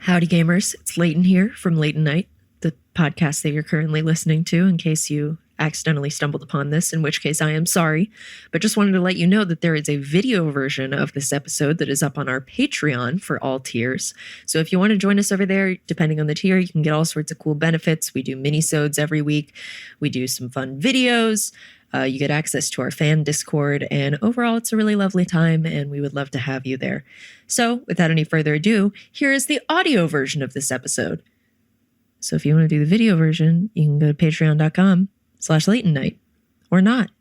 Howdy gamers, it's Leighton here from Leighton Night, the podcast that you're currently listening to in case you accidentally stumbled upon this, in which case I am sorry, but just wanted to let you know that there is a video version of this episode that is up on our Patreon for all tiers. So if you want to join us over there, depending on the tier, you can get all sorts of cool benefits. We do mini-sodes every week. We do some fun videos. You get access to our fan Discord, and overall, it's a really lovely time, and we would love to have you there. So, without any further ado, here is the audio version of this episode. So if you want to do the video version, you can go to patreon.com/Leighton Night, or not.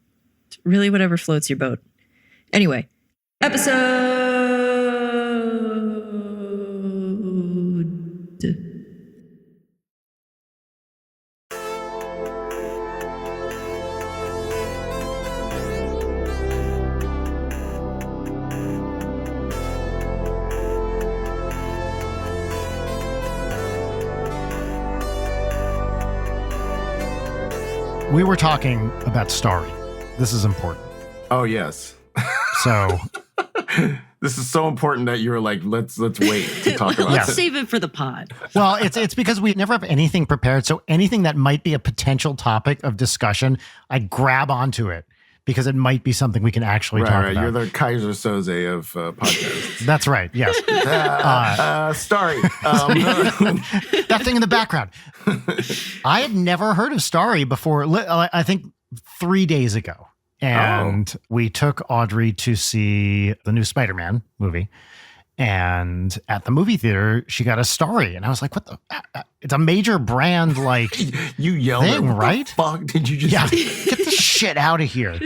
It's really whatever floats your boat. Anyway, episode... We were talking about Starry. This is important. Oh, yes. So this is so important that you were like, let's wait to talk about Let's it. save it for the pod. Well, it's because we never have anything prepared. So anything that might be a potential topic of discussion, I grab onto it because it might be something we can actually talk about. You're the Kaiser Soze of podcasts. That's right. Yes. Starry. That thing in the background. I had never heard of Starry before, I think 3 days ago. And we took Audrey to see the new Spider-Man movie. And at the movie theater, she got a Starry. And I was like, what the? It's a major brand, like, You yelled thing, at right? Fuck, did you just Yeah, get this shit out of here.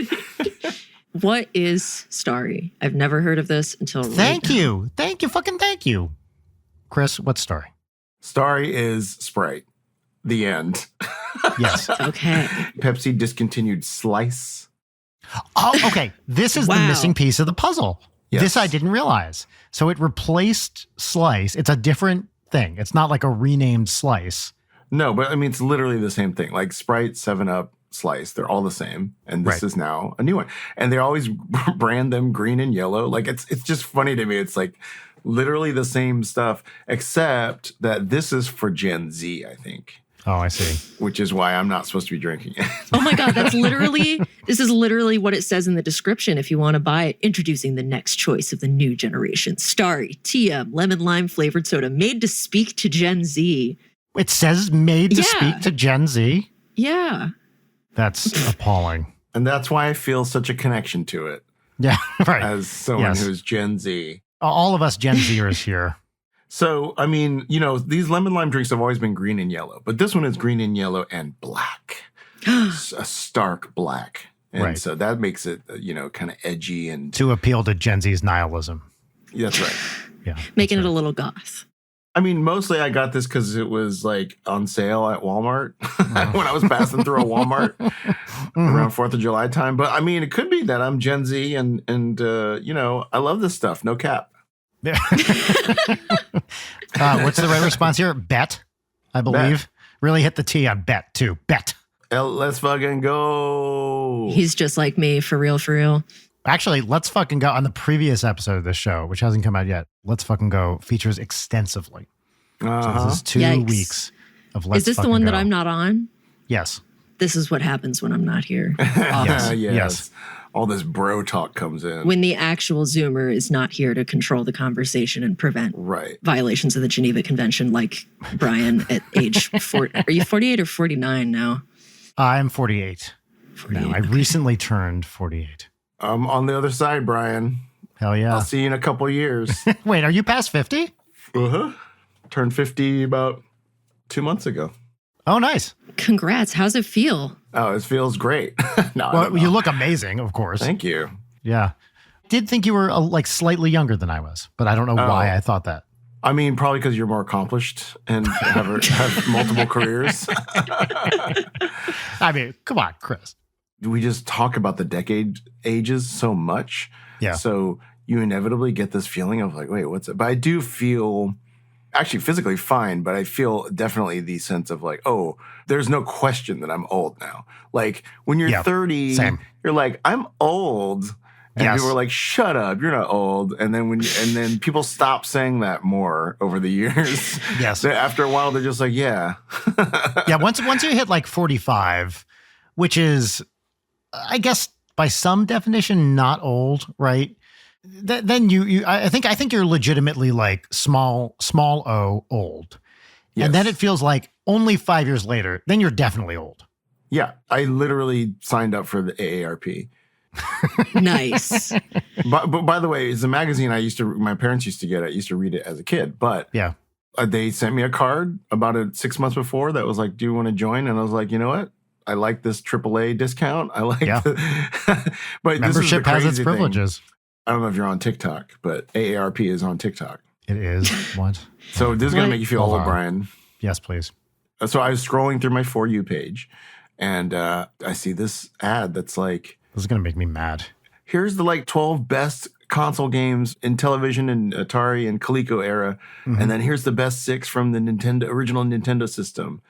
What is Starry? I've never heard of this until Thank you. Thank you. Fucking thank you. Chris, what's Starry? Starry is Sprite. The end. Yes. Okay. Pepsi discontinued Slice. Oh, okay. This is the Wow. missing piece of the puzzle. Yes. This I didn't realize. So it replaced Slice. It's a different thing. It's not like a renamed Slice. No, but I mean, it's literally the same thing. Like Sprite, 7-Up, Slice, they're all the same. And this Right. is now a new one. And they always brand them green and yellow. Like it's just funny to me. It's like literally the same stuff, except that this is for Gen Z, I think, Oh, I see. which is why I'm not supposed to be drinking it. Oh my God, this is literally what it says in the description if you want to buy it. Introducing the next choice of the new generation. Starry, TM, lemon lime flavored soda, made to speak to Gen Z. It says made to Yeah. speak to Gen Z. Yeah. That's appalling. And that's why I feel such a connection to it Yeah, right. as someone Yes. who's Gen Z. All of us Gen Zers here. So, I mean, these lemon lime drinks have always been green and yellow, but this one is green and yellow and black. It's a stark black. And Right. so that makes it, kind of edgy and To appeal to Gen Z's nihilism. that's right. Yeah. Making it a little goth. I mean, mostly I got this because it was like on sale at Walmart when I was passing through a Walmart around 4th of July time. But I mean, it could be that I'm Gen Z and I love this stuff. No cap. What's the right response here? Bet, I believe. Really hit the T on bet, too. Bet. Let's fucking go. He's just like me, for real, for real. Actually, Let's Fucking Go on the previous episode of this show, which hasn't come out yet. Let's Fucking Go features extensively. So this is 2 Yikes. weeks of Let's Is this the Fucking one that Go. I'm not on? Yes. This is what happens when I'm not here. Yes. Yes. All this bro talk comes in. When the actual Zoomer is not here to control the conversation and prevent Right. violations of the Geneva Convention, like Brian at age 40. Are you 48 or 49 now? I'm 48. 48. Now. I recently turned 48. I'm on the other side, Brian. Hell yeah. I'll see you in a couple years. Wait, are you past 50? Uh-huh. Turned 50 about 2 months ago. Oh, nice. Congrats. How's it feel? Oh, it feels great. No, I Well, don't know. you look amazing, of course. Thank you. Yeah. Did think you were like slightly younger than I was, but I don't know why I thought that. I mean, probably because you're more accomplished and have multiple careers. I mean, come on, Chris. We just talk about the decade ages so much. Yeah. So you inevitably get this feeling of like, wait, what's it? But I do feel actually physically fine, but I feel definitely the sense of like, oh, there's no question that I'm old now. Like when you're Yeah, 30, same. you're like, I'm old. And Yes. people were like, "Shut up, you're not old." And then people stopped saying that more over the years. Yes. After a while, they're just like, "Yeah, Yeah. Once you hit like 45, which is, I guess, by some definition, not old, right? Then I think you're legitimately like small o old, Yes. and then it feels like only 5 years later, then you're definitely old. yeah." I literally signed up for the AARP. Nice. But by the way, it's a magazine my parents used to get. I used to read it as a kid, but Yeah. they sent me a card about 6 months before that was like, "Do you want to join?" And I was like, "You know what? I like this AAA discount. I like Yeah. But Membership has its privileges. I don't know if you're on TikTok, but AARP is on TikTok. It is. What? So this is going to make you feel Hold old, on. Brian. Yes, please. So I was scrolling through my For You page, and I see this ad that's like, This is going to make me mad. here's the like 12 best console games in television and Atari and Coleco era. Mhm. And then here's the best 6 from the original Nintendo system.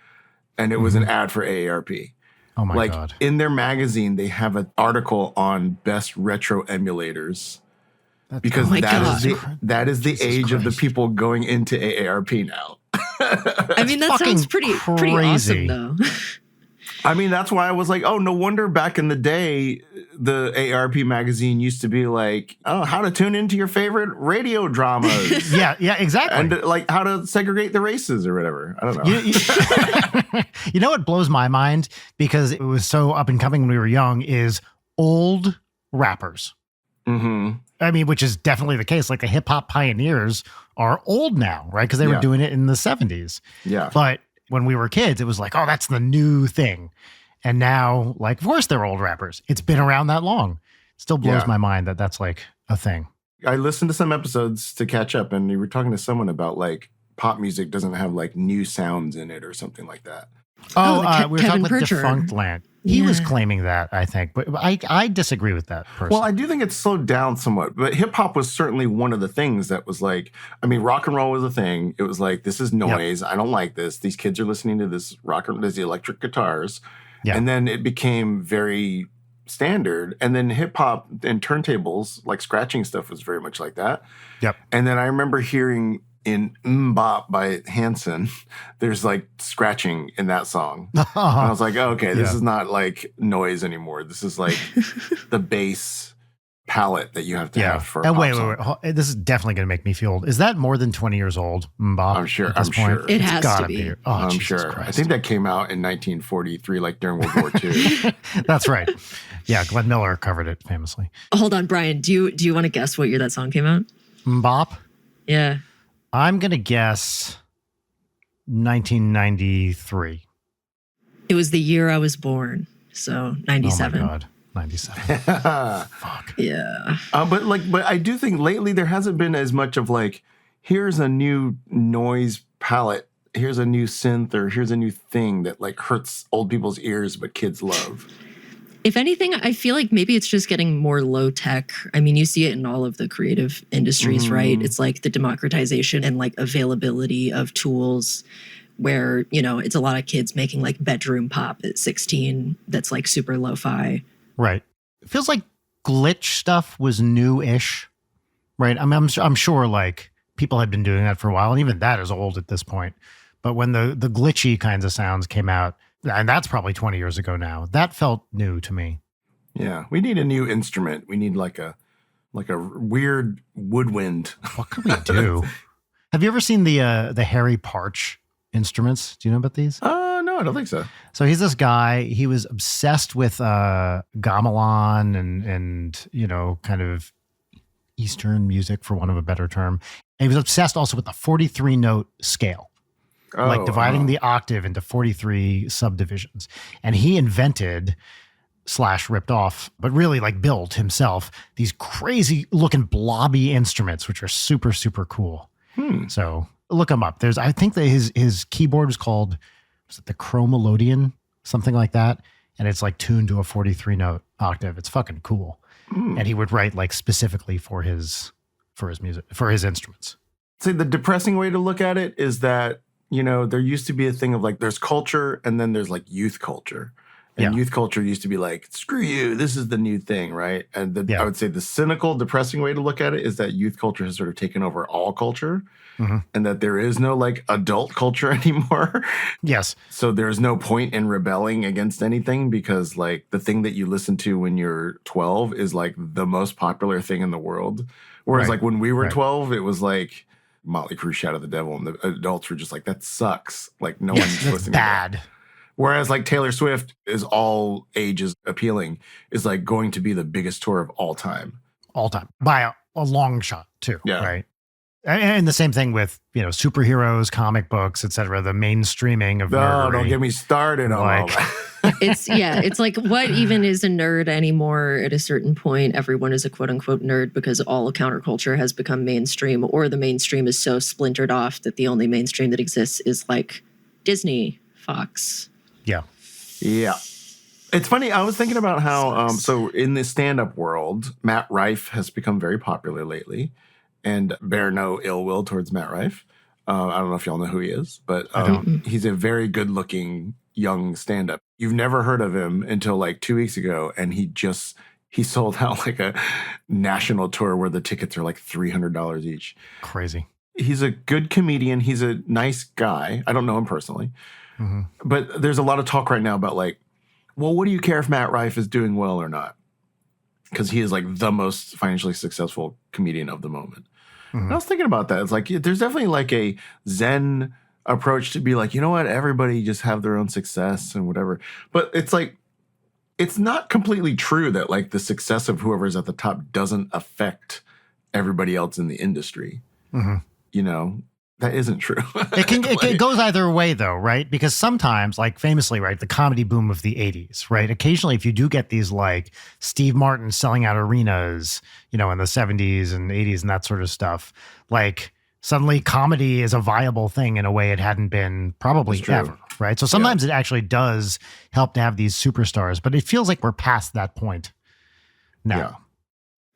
And it was an ad for AARP. Oh my like God. in their magazine, they have an article on best retro emulators. Because Oh my that is the Jesus age of the Christ. people going into AARP now. I mean, that fucking sounds pretty crazy. awesome, though. I mean, that's why I was like, oh, no wonder back in the day, the AARP magazine used to be like, oh, how to tune into your favorite radio dramas. Yeah, exactly. And like how to segregate the races or whatever. I don't know. You know what blows my mind, because it was so up and coming when we were young, is old rappers. Mm-hmm. I mean, which is definitely the case. Like the hip hop pioneers are old now, right? Because they were Yeah. doing it in the 70s. Yeah. But when we were kids, it was like, oh, that's the new thing. And now, like, of course they're old rappers. It's been around that long. It still blows Yeah. my mind that that's like a thing. I listened to some episodes to catch up, and you were talking to someone about like pop music doesn't have like new sounds in it or something like that. Oh, We were Kevin talking about Percher. Defunct Land. He was Yeah. claiming that, I think, but I disagree with that person. Well, I do think it's slowed down somewhat, but hip hop was certainly one of the things that was like, I mean, rock and roll was a thing. It was like, this is noise. I don't like this. These kids are listening to this there's the electric guitars. Yeah. And then it became very standard. And then hip hop and turntables, like scratching stuff, was very much like that. Yep. And then I remember hearing in Bop by Hanson, there's like scratching in that song. And I was like, oh, okay, this Yeah. is not like noise anymore. This is like the bass palette that you have to have for a And pop wait, song. wait. This is definitely going to make me feel old. Is that more than 20 years old, Mbop? I'm sure- at this I'm point? sure. It It's has gotta to be. Oh, I'm Jesus sure. Christ. I think that came out in 1943, like during World War II. That's right. Yeah, Glenn Miller covered it famously. Hold on, Brian. Do you want to guess what year that song came out? Mbop? Yeah. I'm going to guess 1993. It was the year I was born. So 97. Oh my God. 97. Fuck. Yeah. But I do think lately there hasn't been as much of like, here's a new noise palette, here's a new synth, or here's a new thing that like hurts old people's ears but kids love. If anything, I feel like maybe it's just getting more low tech. I mean, you see it in all of the creative industries, right? It's like the democratization and like availability of tools where, you know, it's a lot of kids making like bedroom pop at 16 that's like super lo-fi. Right. It feels like glitch stuff was new-ish, right? I mean, I'm sure like people had been doing that for a while, and even that is old at this point. But when the glitchy kinds of sounds came out, and that's probably 20 years ago now, that felt new to me. Yeah, we need a new instrument. We need like a weird woodwind. What could we do? Have you ever seen the Harry Parch instruments? Do you know about these? No, I don't think so. So he's this guy. He was obsessed with gamelan and you know, kind of Eastern music, for want of a better term. And he was obsessed also with the 43 note scale, like dividing the octave into 43 subdivisions. And he invented / ripped off, but really like built himself these crazy looking blobby instruments, which are super, super cool. So look him up. I think that his keyboard was called, was it the Chromelodian, something like that, and it's like tuned to a 43 note octave. It's fucking cool. And he would write like specifically for his music, for his instruments. See, the depressing way to look at it is that, you know, there used to be a thing of like there's culture and then there's like youth culture. And youth culture used to be like, screw you, this is the new thing, right? And I would say the cynical, depressing way to look at it is that youth culture has sort of taken over all culture, and that there is no like adult culture anymore. Yes. So there's no point in rebelling against anything because like the thing that you listen to when you're 12 is like the most popular thing in the world. Whereas like when we were 12, it was like Motley Crue, Shout at the Devil, and the adults were just like, that sucks. Like no one's listening bad. to that. Whereas like Taylor Swift is all ages appealing, is like going to be the biggest tour of all time. All time. By a long shot too. Yeah. Right. And the same thing with, superheroes, comic books, etc. The mainstreaming of nerdery. Don't get me started on all that. It's like, what even is a nerd anymore? At a certain point, everyone is a quote unquote nerd because all counterculture has become mainstream, or the mainstream is so splintered off that the only mainstream that exists is like Disney, Fox. Yeah. Yeah. It's funny. I was thinking about how, so in the stand-up world, Matt Rife has become very popular lately, and bear no ill will towards Matt Rife. I don't know if y'all know who he is, but he's a very good-looking young stand-up. You've never heard of him until like 2 weeks ago, and he sold out like a national tour where the tickets are like $300 each. Crazy. He's a good comedian. He's a nice guy. I don't know him personally. But there's a lot of talk right now about like, well, what do you care if Matt Rife is doing well or not? Because he is like the most financially successful comedian of the moment. And I was thinking about that. It's like, there's definitely like a Zen approach to be like, you know what? Everybody just have their own success and whatever. But it's like, it's not completely true that like the success of whoever's at the top doesn't affect everybody else in the industry. That isn't true. It goes either way, though, right? Because sometimes, like famously, right, the comedy boom of the 80s, right? Occasionally, if you do get these like Steve Martin selling out arenas, in the 70s and 80s and that sort of stuff, like suddenly comedy is a viable thing in a way it hadn't been probably ever, right? So sometimes it actually does help to have these superstars, but it feels like we're past that point now. Yeah.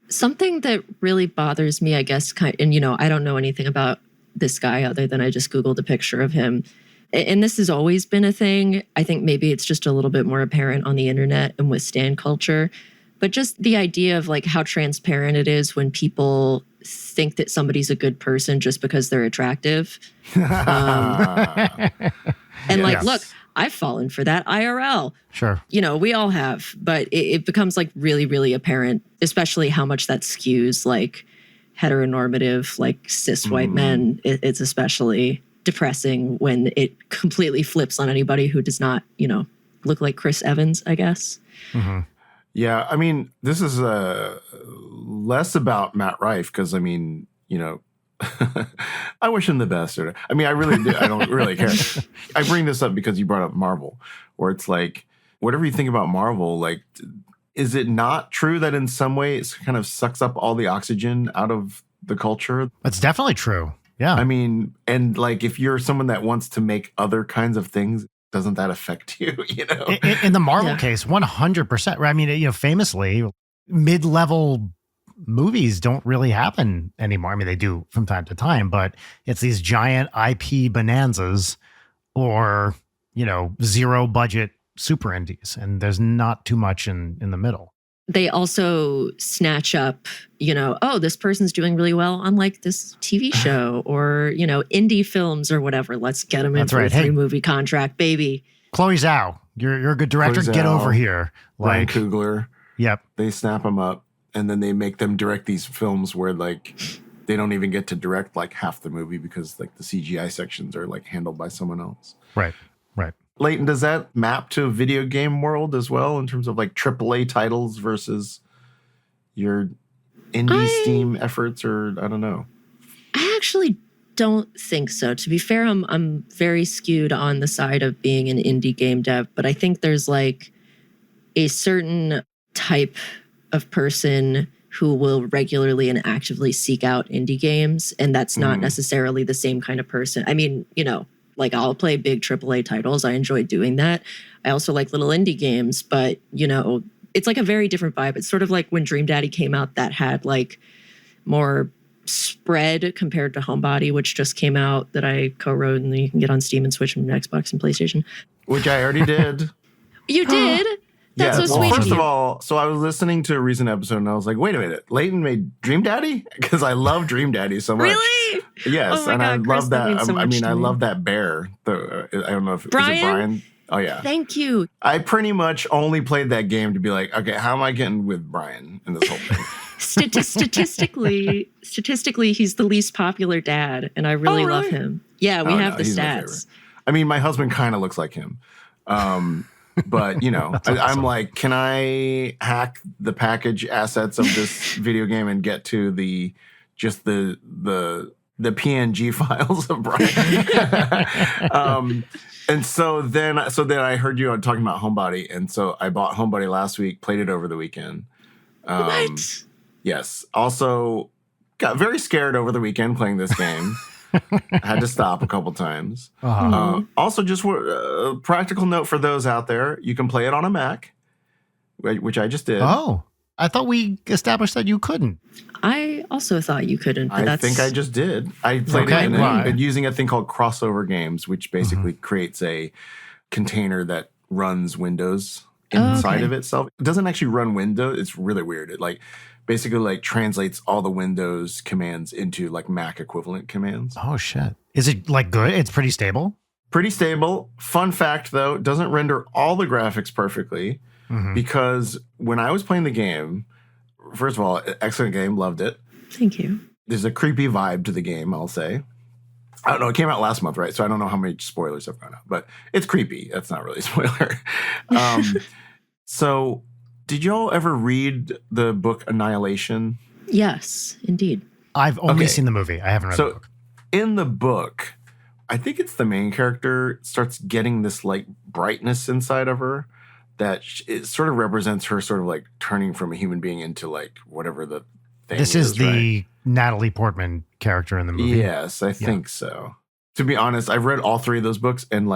Something that really bothers me, I guess, and I don't know anything about this guy other than I just Googled a picture of him. And this has always been a thing. I think maybe it's just a little bit more apparent on the internet and with stan culture. But just the idea of like how transparent it is when people think that somebody's a good person just because they're attractive. Look, I've fallen for that IRL. Sure. We all have. But it becomes like really, really apparent, especially how much that skews like heteronormative, like cis white men. It's especially depressing when it completely flips on anybody who does not, look like Chris Evans, I guess. Yeah, I mean, this is less about Matt Rife because, I mean, I wish him the best. I mean, I really do. I don't really care. I bring this up because you brought up Marvel, where it's like, whatever you think about Marvel, like, is it not true that in some way it kind of sucks up all the oxygen out of the culture? That's definitely true. Yeah. I mean, and like if you're someone that wants to make other kinds of things, doesn't that affect you? In the Marvel case, 100%. Right? I mean, famously, mid-level movies don't really happen anymore. I mean, they do from time to time, but it's these giant IP bonanzas or, zero budget super indies, and there's not too much in the middle. They also snatch up, this person's doing really well on like this TV show or, indie films or whatever. Let's get them in for a 3-movie contract, baby. Chloe Zhao, you're a good director. Get over here. Ryan Coogler. Yep. They snap them up and then they make them direct these films where like they don't even get to direct like half the movie because like the CGI sections are like handled by someone else. Right. Leighton, does that map to a video game world as well in terms of like AAA titles versus your indie Steam efforts, or I don't know? I actually don't think so. To be fair, I'm very skewed on the side of being an indie game dev, but I think there's like a certain type of person who will regularly and actively seek out indie games, and that's not necessarily the same kind of person. I mean, like I'll play big AAA titles. I enjoy doing that. I also like little indie games, but it's like a very different vibe. It's sort of like when Dream Daddy came out, that had like more spread compared to Homebody, which just came out, that I co-wrote, and you can get on Steam and Switch and Xbox and PlayStation. Which I already did. You did? That's so sweet. First of all, so I was listening to a recent episode and I was like, wait a minute, Leighton made Dream Daddy? Because I love Dream Daddy so much. Really? Yes, Oh my and God, I Chris, love that. means so much to I me. love that bear. I don't know if Brian? is it Brian? Oh yeah. Thank you. I pretty much only played that game to be like, okay, how am I getting with Brian in this whole thing? Statistically, he's the least popular dad, and I really love him. Yeah, we have the he's my stats. favorite. I mean, my husband kind of looks like him. But, you know, awesome. I'm like, can I hack the package assets of this video game and get to the PNG files of Brian? And so then I heard you talking about Homebody, and so I bought Homebody last week, played it over the weekend. What? Yes. Also got very scared over the weekend playing this game. Had to stop a couple times. Also, just a practical note for those out there, you can play it on a Mac, which I just did. Oh, I thought we established that you couldn't. I also thought you couldn't. But I think I just did. I played it using a thing called Crossover Games, which basically creates a container that runs Windows inside of itself. It doesn't actually run Windows. It's really weird. It basically translates all the Windows commands into Mac equivalent commands. Oh shit. Is it good? It's pretty stable? Pretty stable. Fun fact though, it doesn't render all the graphics perfectly because when I was playing the game, first of all, excellent game, loved it. Thank you. There's a creepy vibe to the game, I'll say. I don't know, it came out last month, right? So I don't know how many spoilers have gone out, but it's creepy. That's not really a spoiler. So did y'all ever read the book Annihilation? Yes, indeed. I've only seen the movie. I haven't read the book. In the book, I think it's the main character starts getting this brightness inside of her that it sort of represents her sort of turning from a human being into whatever the thing is. This is the Natalie Portman character in the movie. Yes, I think so. To be honest, I've read all three of those books and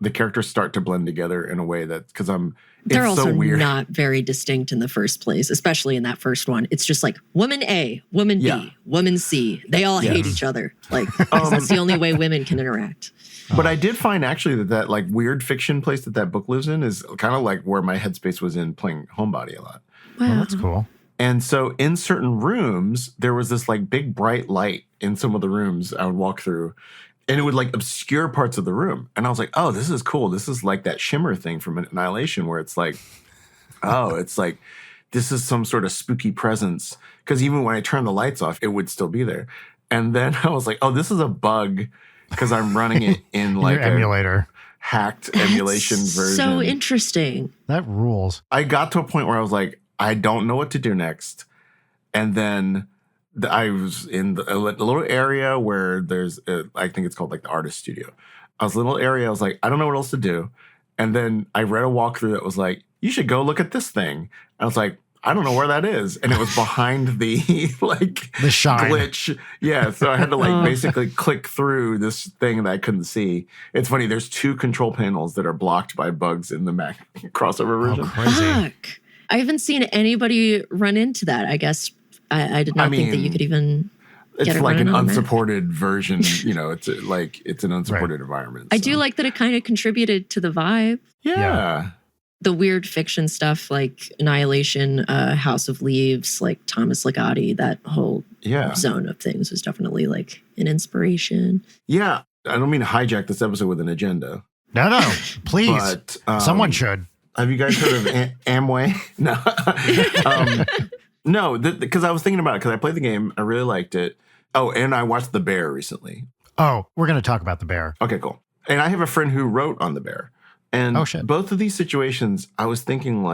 the characters start to blend together in a way that they're it's also so weird. Not very distinct in the first place, especially in that first one. It's just woman A, woman B, woman C. They all hate each other. That's the only way women can interact. But I did find actually that weird fiction place that book lives in is kind of where my headspace was in playing Homebody a lot. Wow. Oh, that's cool. And so in certain rooms, there was this big bright light in some of the rooms I would walk through. And it would obscure parts of the room. And I was like, oh, this is cool. This is that shimmer thing from Annihilation where it's this is some sort of spooky presence. Because even when I turned the lights off, it would still be there. And then I was like, oh, this is a bug because I'm running it in Your emulator. Hacked emulation version. So interesting. That rules. I got to a point where I was like, I don't know what to do next. And then I was in a little area where there's, I think it's called the artist studio. I was in a little area. I was like, I don't know what else to do. And then I read a walkthrough that was like, you should go look at this thing. I was like, I don't know where that is. And it was behind the the shine glitch. Yeah. So I had to basically click through this thing that I couldn't see. It's funny. There's 2 control panels that are blocked by bugs in the Mac crossover version. Oh, crazy. Fuck. I haven't seen anybody run into that. I guess I did not think that you could even. It's an unsupported version. It's an unsupported environment. I do like that it kind of contributed to the vibe. Yeah. The weird fiction stuff like Annihilation, House of Leaves, Thomas Ligotti, that whole zone of things was definitely an inspiration. Yeah. I don't mean to hijack this episode with an agenda. No, please. But, someone should. Have you guys heard of Amway? No. No, because I was thinking about it because I played the game. I really liked it. Oh, and I watched The Bear recently. Oh, we're going to talk about The Bear. Okay, cool. And I have a friend who wrote on The Bear. And both of these situations, I was thinking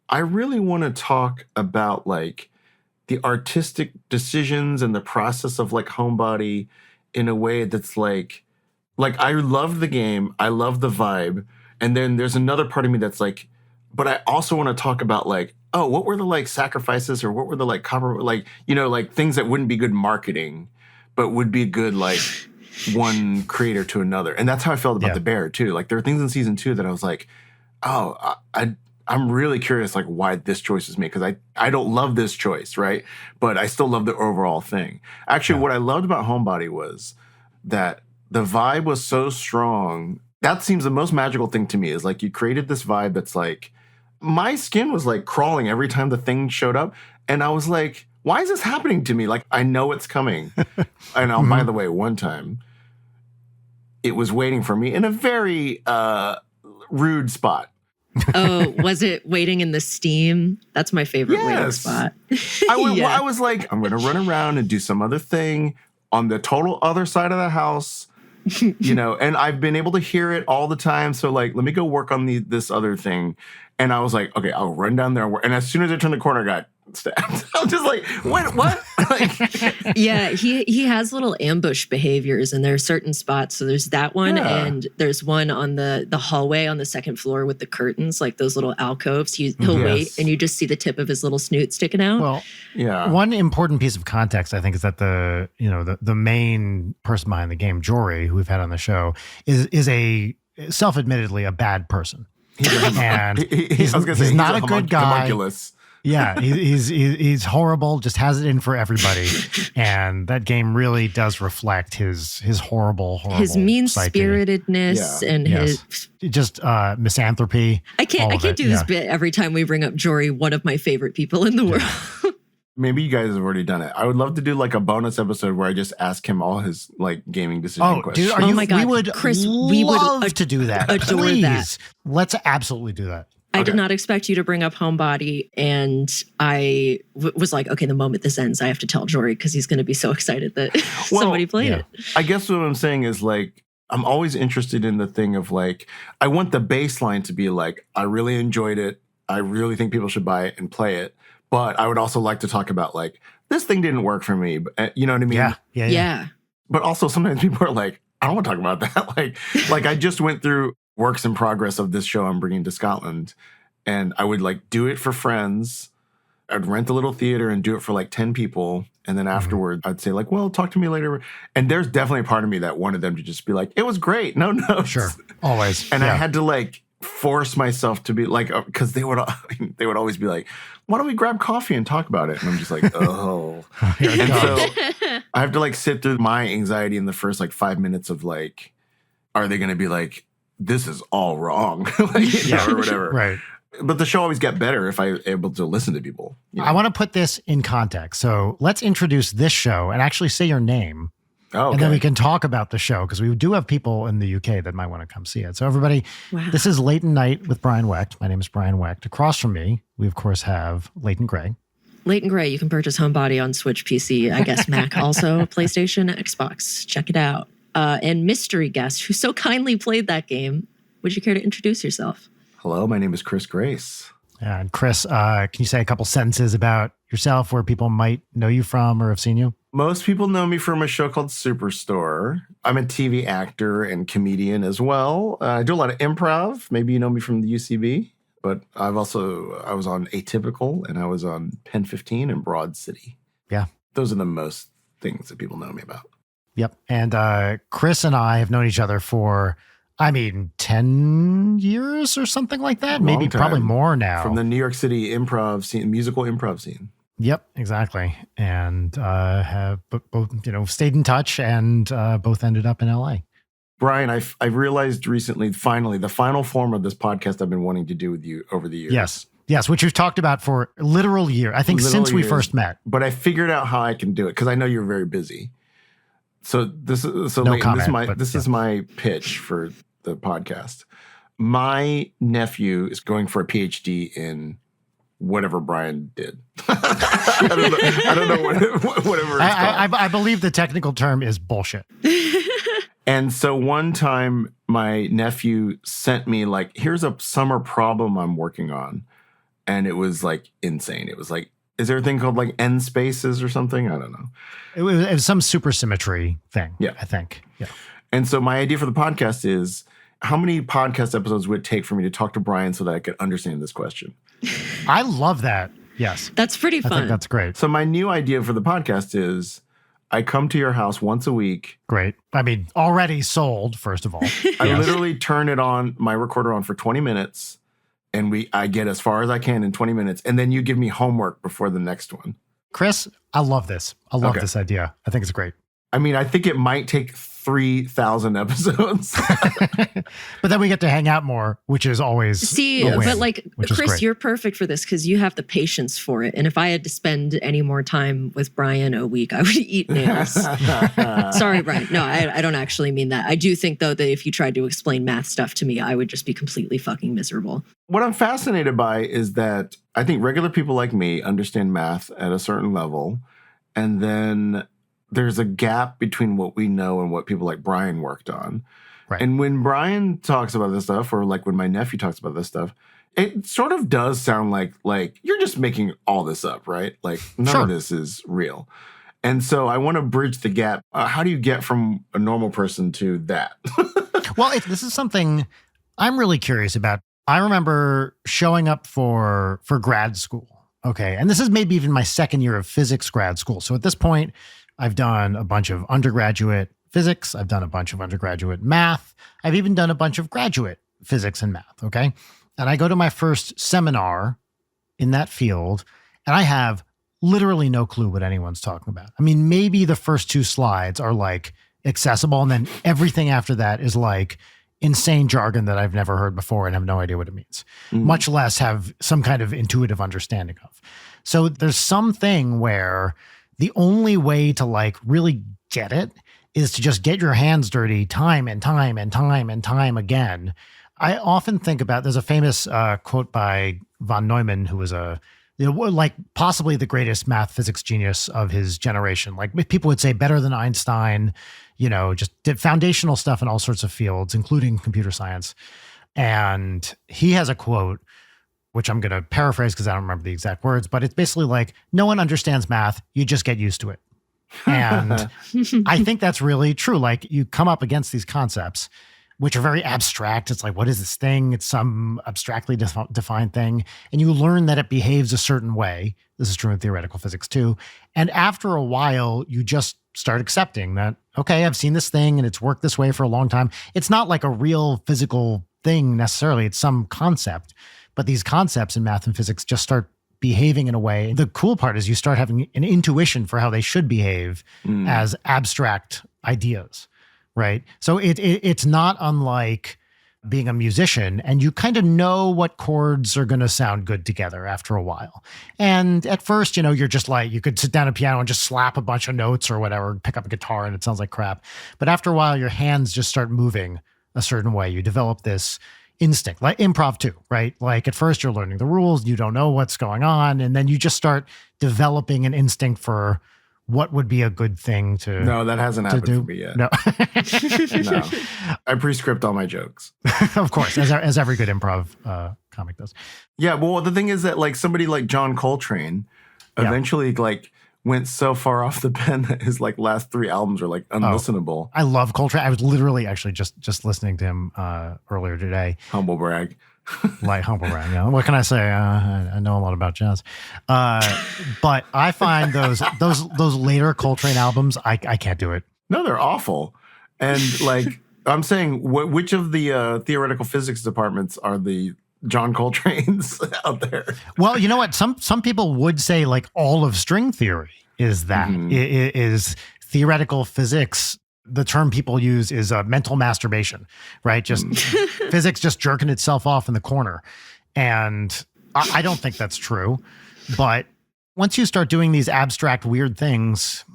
I really want to talk about the artistic decisions and the process of Homebody in a way that's I loved the game. I love the vibe. And then there's another part of me that's but I also want to talk about oh, what were the sacrifices or what were the things that wouldn't be good marketing, but would be good one creator to another. And that's how I felt about The Bear too. There are things in season 2 that I was oh, I'm really curious why this choice was made because I don't love this choice, right? But I still love the overall thing. Actually, what I loved about Homebody was that the vibe was so strong that seems the most magical thing to me is like you created this vibe that's like, my skin was like crawling every time the thing showed up. And I was like, why is this happening to me? Like, I know it's coming. And by the way, one time it was waiting for me in a very rude spot. Oh, was it waiting in the steam? That's my favorite waiting spot. I was like, I'm going to run around and do some other thing on the total other side of the house, you know, and I've been able to hear it all the time. So like, let me go work on this other thing. And I was like, okay, I'll run down there. And as soon as I turned the corner, I got stabbed. I was just like, what? Like, yeah, he has little ambush behaviors, and there are certain spots. So there's that one, and there's one on the hallway on the second floor with the curtains, like those little alcoves. He'll wait, and you just see the tip of his little snoot sticking out. Well, one important piece of context, I think, is that the main person behind the game, Jory, who we've had on the show, is a self-admittedly a bad person. And he's not a good guy. Homunculus. Yeah, he's horrible. Just has it in for everybody, and that game really does reflect his horrible his mean-spiritedness and his just misanthropy. I can't do this bit every time we bring up Jory, one of my favorite people in the world. Maybe you guys have already done it. I would love to do like a bonus episode where I just ask him all his like gaming decision questions. Dude, my God, we would Chris, love to do that. Adore Please. That. Let's absolutely do that. I did not expect you to bring up Homebody, and I was like, okay, the moment this ends, I have to tell Jory because he's going to be so excited that somebody played it. I guess what I'm saying is like, I'm always interested in the thing of like, I want the baseline to be like, I really enjoyed it. I really think people should buy it and play it. But I would also like to talk about like, this thing didn't work for me. You know what I mean? Yeah. But also sometimes people are like, I don't want to talk about that. like I just went through works in progress of this show I'm bringing to Scotland. And I would like do it for friends. I'd rent a little theater and do it for like 10 people. And then afterward, I'd say like, well, talk to me later. And there's definitely a part of me that wanted them to just be like, it was great. No. Sure. Always. And I had to like force myself to be like, because they would always be like, why don't we grab coffee and talk about it? And I'm just like, oh. And so I have to like sit through my anxiety in the first like 5 minutes of like, are they going to be like, this is all wrong, or whatever. Right. But the show always got better if I was able to listen to people. You know? I want to put this in context. So let's introduce this show and actually say your name. Oh, okay. And then we can talk about the show because we do have people in the UK that might want to come see it. So everybody, This is Leighton Night with Brian Wecht. My name is Brian Wecht. Across from me, we of course have Leighton Gray. Leighton Gray, you can purchase Homebody on Switch, PC, I guess Mac also, PlayStation, Xbox. Check it out. And mystery guest who so kindly played that game. Would you care to introduce yourself? Hello, my name is Chris Grace. And Chris, can you say a couple sentences about yourself, where people might know you from or have seen you? Most people know me from a show called Superstore. I'm a TV actor and comedian as well. I do a lot of improv. Maybe you know me from the UCB. But I was on Atypical, and I was on Pen 15 and Broad City. Yeah. Those are the most things that people know me about. Yep. And Chris and I have known each other for, 10 years or something like that. Maybe probably more now. From the New York City improv scene, musical improv scene. Yep, exactly. And have both, stayed in touch and both ended up in LA. Brian, I realized recently, finally, the final form of this podcast I've been wanting to do with you over the years. Yes, which we've talked about for literal year. I think since we first met. But I figured out how I can do it because I know you're very busy. So this is my pitch for the podcast. My nephew is going for a PhD in whatever Brian did. I don't know whatever it's called. I believe the technical term is bullshit. And so one time my nephew sent me like, here's a summer problem I'm working on. And it was like insane. It was like, is there a thing called like end spaces or something? I don't know. It was some supersymmetry thing. Yeah. I think. Yeah. And so my idea for the podcast is, how many podcast episodes would it take for me to talk to Brian so that I could understand this question? I love that. Yes. That's pretty fun. I think that's great. So my new idea for the podcast is I come to your house once a week. Great. Already sold, first of all. I literally turn it on, my recorder on for 20 minutes, and I get as far as I can in 20 minutes, and then you give me homework before the next one. Chris, I love this. I love this idea. I think it's great. I think it might take 3,000 episodes. But then we get to hang out more, which is always See, a win, but like, Chris, great. you're perfect for this because you have the patience for it. And if I had to spend any more time with Brian a week, I would eat nails. Sorry, Brian. No, I don't actually mean that. I do think, though, that if you tried to explain math stuff to me, I would just be completely fucking miserable. What I'm fascinated by is that I think regular people like me understand math at a certain level. And then there's a gap between what we know and what people like Brian worked on. Right. And when Brian talks about this stuff, or like when my nephew talks about this stuff, it sort of does sound like you're just making all this up, right? Like none of this is real. And so I want to bridge the gap. How do you get from a normal person to that? Well, this is something I'm really curious about. I remember showing up for grad school. Okay. And this is maybe even my second year of physics grad school. So at this point, I've done a bunch of undergraduate physics. I've done a bunch of undergraduate math. I've even done a bunch of graduate physics and math. Okay. And I go to my first seminar in that field, and I have literally no clue what anyone's talking about. I mean, maybe the first 2 slides are like accessible, and then everything after that is like insane jargon that I've never heard before and have no idea what it means, much less have some kind of intuitive understanding of. So there's something where the only way to like really get it is to just get your hands dirty time and time and time and time again. I often think about, there's a famous quote by von Neumann, who was like possibly the greatest math physics genius of his generation. Like people would say better than Einstein, just did foundational stuff in all sorts of fields, including computer science. And he has a quote, which I'm going to paraphrase because I don't remember the exact words, but it's basically like, no one understands math. You just get used to it. And I think that's really true. Like you come up against these concepts, which are very abstract. It's like, what is this thing? It's some abstractly defined thing. And you learn that it behaves a certain way. This is true in theoretical physics too. And after a while, you just start accepting that, okay, I've seen this thing and it's worked this way for a long time. It's not like a real physical thing necessarily. It's some concept. But these concepts in math and physics just start behaving in a way. The cool part is you start having an intuition for how they should behave as abstract ideas. Right. So it's not unlike being a musician, and you kind of know what chords are going to sound good together after a while. And at first, you're just like, you could sit down at a piano and just slap a bunch of notes or whatever, pick up a guitar and it sounds like crap. But after a while, your hands just start moving a certain way. You develop this instinct, like improv too, right? Like at first you're learning the rules, you don't know what's going on. And then you just start developing an instinct for what would be a good thing to No, that hasn't happened do. for me yet. No. No. I pre-script all my jokes. Of course, as every good improv comic does. Yeah, well, the thing is that like somebody like John Coltrane eventually like went so far off the pen that his like last 3 albums are like unlistenable. I love Coltrane. I was literally actually just listening to him earlier today. Humble brag. Like humble brag. Yeah. What can I say? I know a lot about jazz, but I find those later Coltrane albums, I can't do it. No, they're awful. And like I'm saying, which of the theoretical physics departments are the John Coltrane's out there? Well, you know what? Some people would say like all of string theory is that. It is theoretical physics. The term people use is mental masturbation, right? Just physics just jerking itself off in the corner. And I don't think that's true. But once you start doing these abstract, weird things,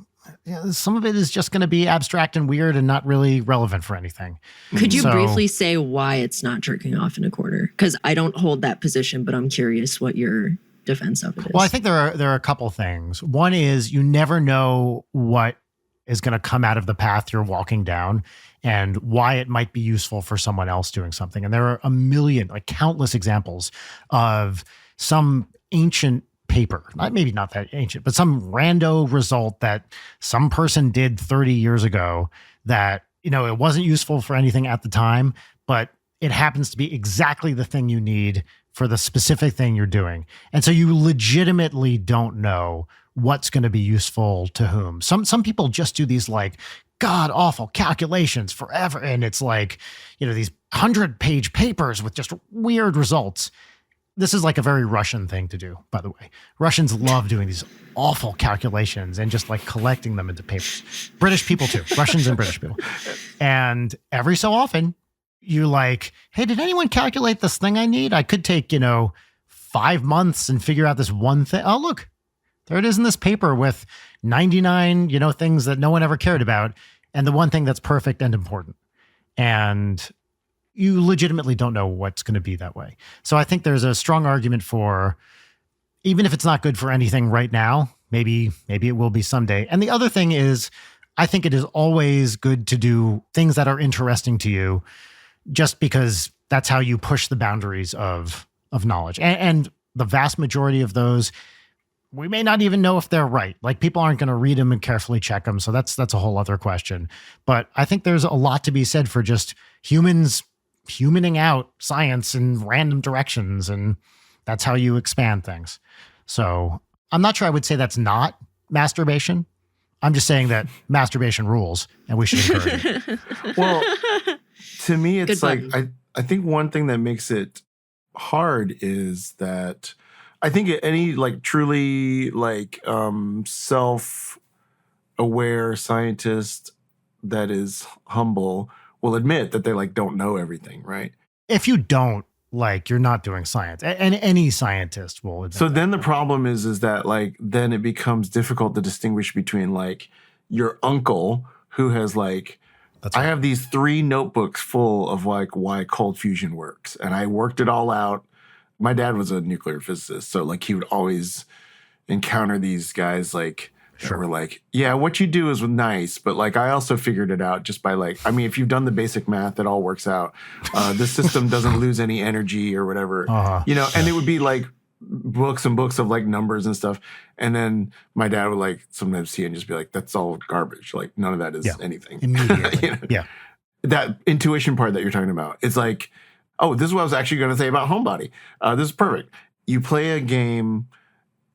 some of it is just going to be abstract and weird and not really relevant for anything. Could you briefly say why it's not jerking off in a corner? Because I don't hold that position, but I'm curious what your defense of it is. Well, I think there are a couple things. One is you never know what is going to come out of the path you're walking down and why it might be useful for someone else doing something. And there are a million, like countless examples of some ancient paper, maybe not that ancient, but some rando result that some person did 30 years ago that, it wasn't useful for anything at the time, but it happens to be exactly the thing you need for the specific thing you're doing. And so you legitimately don't know what's going to be useful to whom. Some people just do these like god awful calculations forever. And it's like, these 100-page papers with just weird results. This is like a very Russian thing to do, by the way. Russians love doing these awful calculations and just like collecting them into papers. British people too, Russians and British people. And every so often you're like, hey, did anyone calculate this thing I need? I could take, 5 months and figure out this one thing. Oh, look, there it is in this paper with 99, things that no one ever cared about. And the one thing that's perfect and important. And you legitimately don't know what's going to be that way. So I think there's a strong argument for, even if it's not good for anything right now, maybe it will be someday. And the other thing is, I think it is always good to do things that are interesting to you, just because that's how you push the boundaries of knowledge. And the vast majority of those, we may not even know if they're right. Like, people aren't going to read them and carefully check them. So that's a whole other question. But I think there's a lot to be said for just humaning out science in random directions, and that's how you expand things. So I'm not sure I would say that's not masturbation. I'm just saying that masturbation rules and we should encourage it. Well, to me, it's like, I think one thing that makes it hard is that I think any like truly like self-aware scientist that is humble will admit that they like don't know everything, right? If you don't, like, you're not doing science. And any scientist will admit So that. then the problem is that like then it becomes difficult to distinguish between like your uncle who has like, That's I right. have these 3 notebooks full of like why cold fusion works, and I worked it all out. My dad was a nuclear physicist, so like he would always encounter these guys like that were like, yeah, what you do is nice, but like I also figured it out just by like, I mean, if you've done the basic math, it all works out. The system doesn't lose any energy or whatever, and it would be like books and books of like numbers and stuff. And then my dad would like sometimes see it and just be like, that's all garbage. Like none of that is anything. Immediately. Yeah. That intuition part that you're talking about, it's like, oh, this is what I was actually going to say about Homebody. This is perfect. You play a game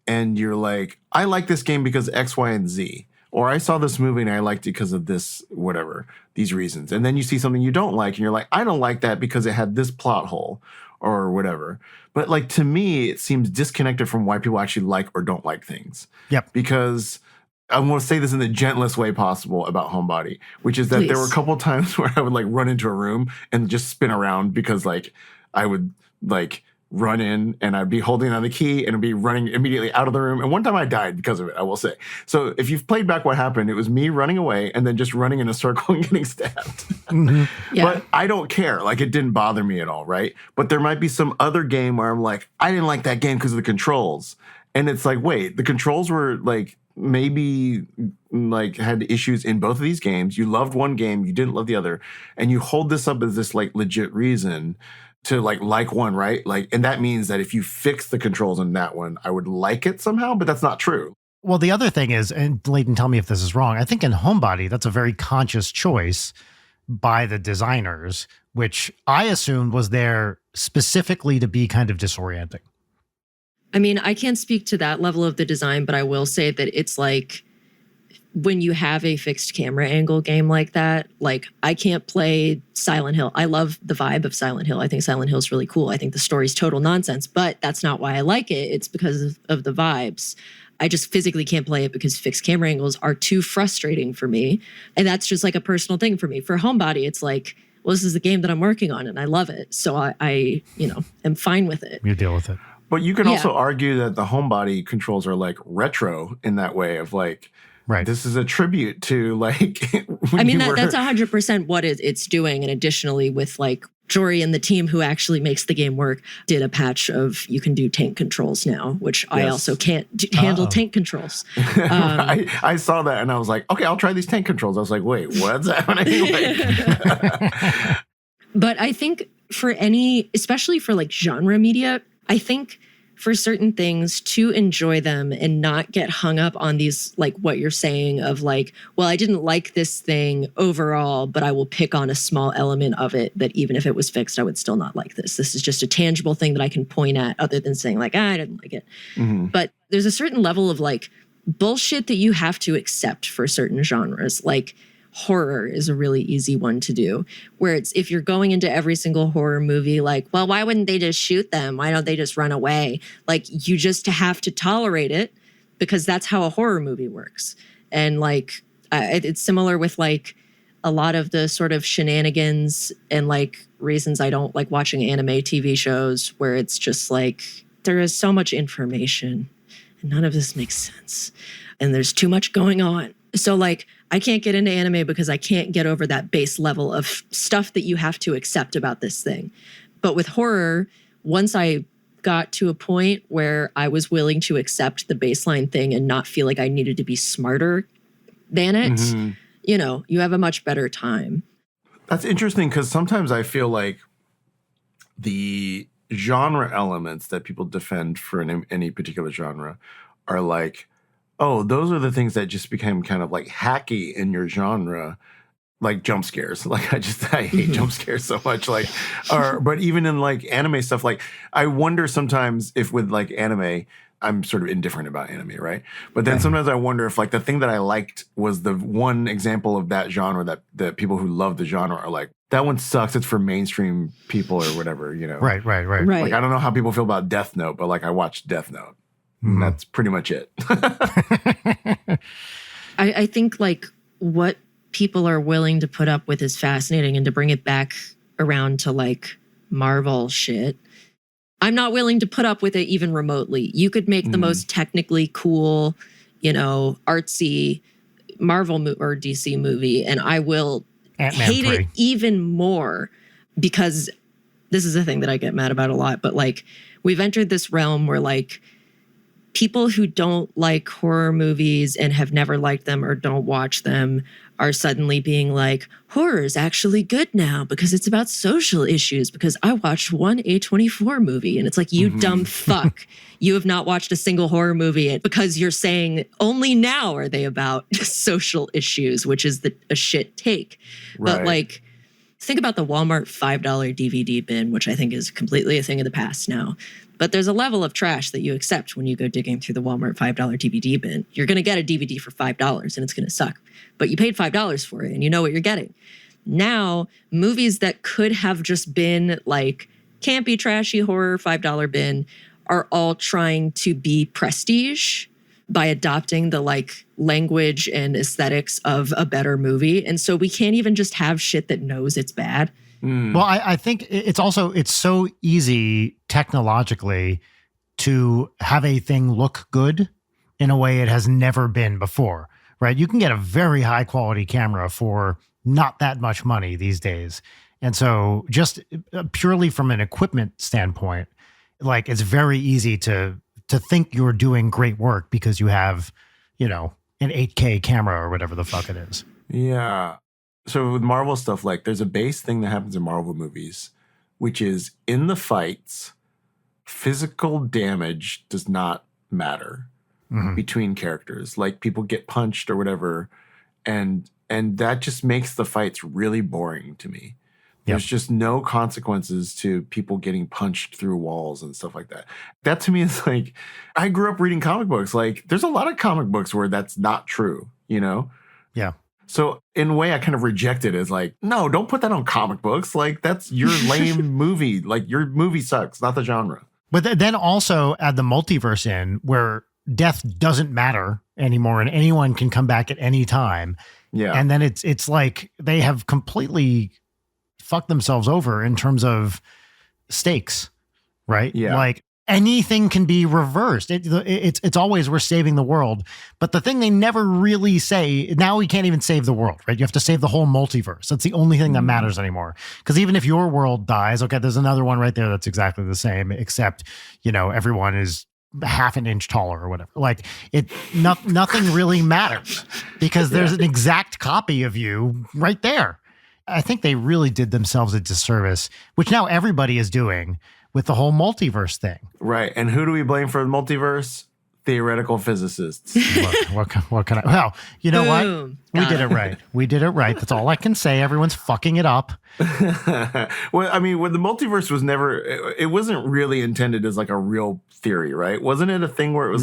and you're like, I like this game because X, Y, and Z. Or I saw this movie and I liked it because of this, whatever, these reasons. And then you see something you don't like and you're like, I don't like that because it had this plot hole or whatever. But like, to me, it seems disconnected from why people actually like or don't like things. Yep. Because I'm going to say this in the gentlest way possible about Homebody, which is that there were a couple of times where I would like run into a room and just spin around because like I would like run in and I'd be holding on the key and I'd be running immediately out of the room. And one time I died because of it, I will say. So if you've played back what happened, it was me running away and then just running in a circle and getting stabbed. Yeah. But I don't care. Like, it didn't bother me at all, right? But there might be some other game where I'm like, I didn't like that game because of the controls. And it's like, wait, the controls were like maybe like had issues in both of these games. You loved one game, you didn't love the other. And you hold this up as this like legit reason to like one, right? Like, and that means that if you fix the controls in that one, I would like it somehow, but that's not true. Well, the other thing is, and Leighton, tell me if this is wrong, I think in Homebody, that's a very conscious choice by the designers, which I assumed was there specifically to be kind of disorienting. I mean, I can't speak to that level of the design, but I will say that it's like when you have a fixed camera angle game like that, like I can't play Silent Hill. I love the vibe of Silent Hill. I think Silent Hill is really cool. I think the story's total nonsense, but that's not why I like it. It's because of the vibes. I just physically can't play it because fixed camera angles are too frustrating for me. And that's just like a personal thing for me. For Homebody, it's like, well, this is the game that I'm working on and I love it. So I am fine with it. You deal with it. But you can also argue that the Homebody controls are like retro in that way of like, right, this is a tribute to like. I mean, that's 100% what it's doing. And additionally, with like Jory and the team who actually makes the game work, did a patch of you can do tank controls now, which I also can't handle tank controls. I saw that and I was like, okay, I'll try these tank controls. I was like, wait, what's happening? But I think for especially for like genre media, I think for certain things to enjoy them and not get hung up on these, like what you're saying of like, well, I didn't like this thing overall, but I will pick on a small element of it that even if it was fixed, I would still not like this. This is just a tangible thing that I can point at other than saying like, I didn't like it. Mm-hmm. But there's a certain level of like bullshit that you have to accept for certain genres. Like horror is a really easy one to do, where it's if you're going into every single horror movie, like, well, why wouldn't they just shoot them? Why don't they just run away? Like, you just have to tolerate it because that's how a horror movie works. And like, it's similar with like a lot of the sort of shenanigans and like reasons I don't like watching anime TV shows, where it's just like, there is so much information and none of this makes sense. And there's too much going on. So like, I can't get into anime because I can't get over that base level of stuff that you have to accept about this thing. But with horror, once I got to a point where I was willing to accept the baseline thing and not feel like I needed to be smarter than it, you know, you have a much better time. That's interesting because sometimes I feel like the genre elements that people defend for any particular genre are like, oh, those are the things that just became kind of like hacky in your genre, like jump scares. Like I hate jump scares so much. Like, but even in like anime stuff, like I wonder sometimes if with like anime, I'm sort of indifferent about anime, right? But then sometimes I wonder if like the thing that I liked was the one example of that genre that people who love the genre are like, that one sucks. It's for mainstream people or whatever, you know? Right. Like I don't know how people feel about Death Note, but like I watched Death Note. And that's pretty much it. I think like what people are willing to put up with is fascinating, and to bring it back around to like Marvel shit, I'm not willing to put up with it even remotely. You could make the most technically cool, you know, artsy Marvel or DC movie, and I will hate it even more, because this is a thing that I get mad about a lot. But like, we've entered this realm where like people who don't like horror movies and have never liked them or don't watch them are suddenly being like, horror is actually good now because it's about social issues, because I watched one A24 movie. And it's like, you dumb fuck. You have not watched a single horror movie because you're saying only now are they about social issues, which is a shit take. Right. But like, think about the Walmart $5 DVD bin, which I think is completely a thing of the past now. But there's a level of trash that you accept when you go digging through the Walmart $5 DVD bin. You're going to get a DVD for $5 and it's going to suck. But you paid $5 for it and you know what you're getting. Now, movies that could have just been like campy, trashy horror $5 bin are all trying to be prestige by adopting the like language and aesthetics of a better movie. And so we can't even just have shit that knows it's bad. Well, I think it's so easy technologically to have a thing look good in a way it has never been before, right? You can get a very high quality camera for not that much money these days. And so just purely from an equipment standpoint, like it's very easy to think you're doing great work because you have, you know, an 8K camera or whatever the fuck it is. Yeah. So with Marvel stuff, like there's a base thing that happens in Marvel movies, which is in the fights, physical damage does not matter between characters. Like people get punched or whatever. And that just makes the fights really boring to me. There's just no consequences to people getting punched through walls and stuff like that. That to me is like, I grew up reading comic books. Like there's a lot of comic books where that's not true, you know? Yeah. So in a way, I kind of reject it as like, no, don't put that on comic books. Like that's your lame movie. Like your movie sucks, not the genre. But then also add the multiverse in where death doesn't matter anymore and anyone can come back at any time. Yeah. And then it's like they have completely fucked themselves over in terms of stakes, right? Yeah. Like anything can be reversed. It's always we're saving the world. But the thing they never really say, now we can't even save the world, right? You have to save the whole multiverse. That's the only thing that matters anymore. Because even if your world dies, okay, there's another one right there that's exactly the same, except, you know, everyone is half an inch taller or whatever. Like nothing really matters because there's an exact copy of you right there. I think they really did themselves a disservice, which now everybody is doing with the whole multiverse thing. Right. And who do we blame for the multiverse? Theoretical physicists. Look, what can I? Well, you know Boom. what? We did it right. We did it right. That's all I can say. Everyone's fucking it up. Well, I mean, when the multiverse was never, it wasn't really intended as like a real theory, right? Wasn't it a thing where it was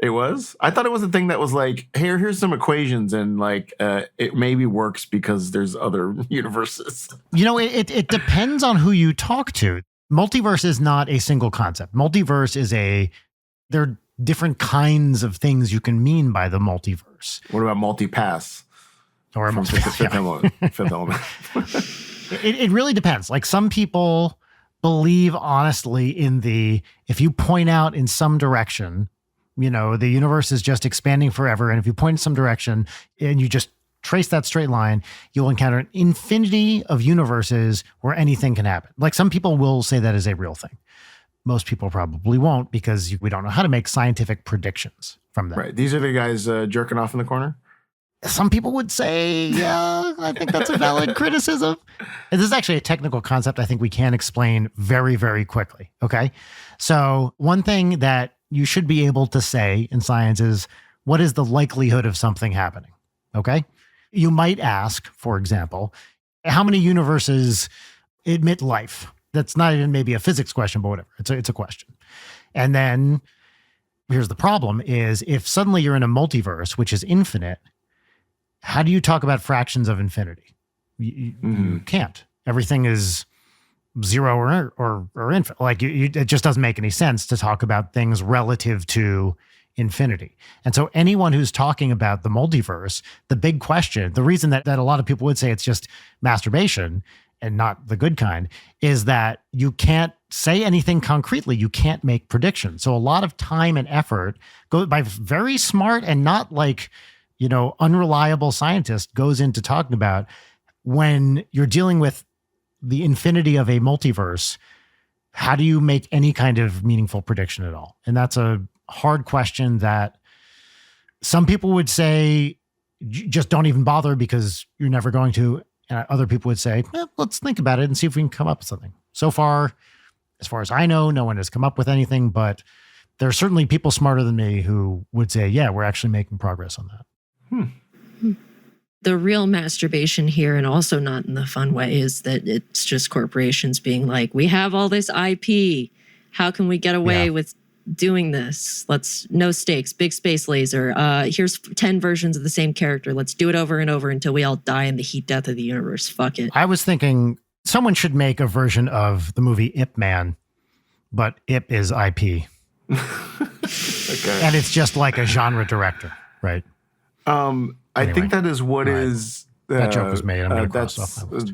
It was? I thought it was a thing that was like, here's some equations and like it maybe works because there's other universes. It depends on who you talk to. Multiverse is not a single concept. Multiverse is there are different kinds of things you can mean by the multiverse. What about multi-pass? Or from Fifth Element. Fifth Element. It really depends. Like some people believe honestly in if you point out in some direction, the universe is just expanding forever. And if you point in some direction and you just trace that straight line, you'll encounter an infinity of universes where anything can happen. Like some people will say that is a real thing. Most people probably won't because we don't know how to make scientific predictions from that. Right. These are the guys jerking off in the corner? Some people would say, yeah, I think that's a valid criticism. And this is actually a technical concept I think we can explain very, very quickly. Okay. So one thing that you should be able to say in science is, what is the likelihood of something happening? Okay. You might ask, for example, how many universes admit life? That's not even maybe a physics question, but whatever. It's a question. And then here's the problem is if suddenly you're in a multiverse, which is infinite, how do you talk about fractions of infinity? You can't. Everything is zero or infinite. Like it just doesn't make any sense to talk about things relative to infinity. And so anyone who's talking about the multiverse, the big question, the reason that a lot of people would say it's just masturbation and not the good kind, is that you can't say anything concretely. You can't make predictions. So a lot of time and effort go by very smart and not like, unreliable scientist goes into talking about when you're dealing with the infinity of a multiverse, how do you make any kind of meaningful prediction at all? And that's a hard question that some people would say, just don't even bother because you're never going to. And other people would say, let's think about it and see if we can come up with something. So far, as far as I know, no one has come up with anything, but there are certainly people smarter than me who would say, yeah, we're actually making progress on that. The real masturbation here, and also not in the fun way, is that it's just corporations being like, we have all this IP. How can we get away with doing this? No stakes, big space laser. Here's 10 versions of the same character. Let's do it over and over until we all die in the heat death of the universe. Fuck it. I was thinking someone should make a version of the movie Ip Man, but Ip is IP. Okay. And it's just like a genre director, right? I think that is what is that joke was made. I'm gonna cross off my list.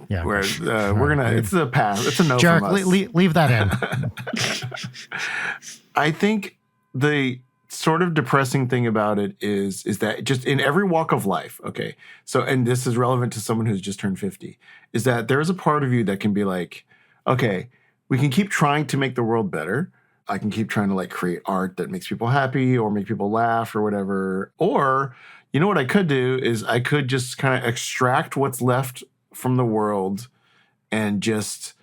Yeah, we're gonna. It's a pass. It's a no Jarek, from us. Leave that in. I think the sort of depressing thing about it is that just in every walk of life. Okay, so and this is relevant to someone who's just turned 50. Is that there is a part of you that can be like, okay, we can keep trying to make the world better. I can keep trying to like create art that makes people happy or make people laugh or whatever. Or, you know what I could do is I could just kind of extract what's left from the world and just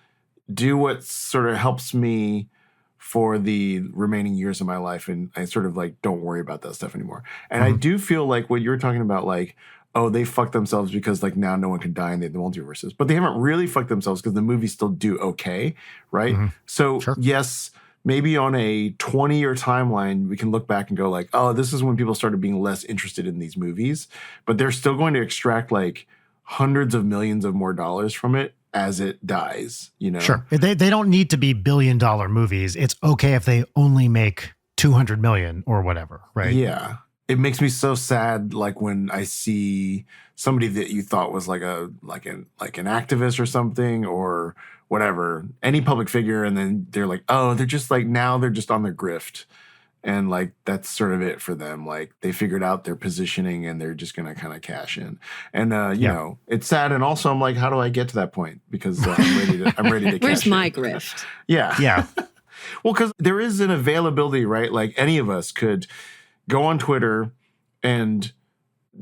do what sort of helps me for the remaining years of my life. And I sort of like, don't worry about that stuff anymore. And I do feel like what you're talking about, like, oh, they fucked themselves because like now no one can die in the multiverses, but they haven't really fucked themselves because the movies still do okay. Right. So yes, maybe on a 20-year timeline, we can look back and go like, oh, this is when people started being less interested in these movies, but they're still going to extract like hundreds of millions of more dollars from it as it dies, Sure. They don't need to be billion-dollar movies. It's okay if they only make 200 million or whatever, right? Yeah. It makes me so sad, like when I see somebody that you thought was like an activist or something or whatever, any public figure, and then they're like, oh, they're just like now they're just on their grift, and like that's sort of it for them. Like they figured out their positioning and they're just gonna kind of cash in, and you know, it's sad. And also, I'm like, how do I get to that point? Because I'm ready to. Where's cash my in. grift? Yeah. Well, because there is an availability, right? Like any of us could go on Twitter and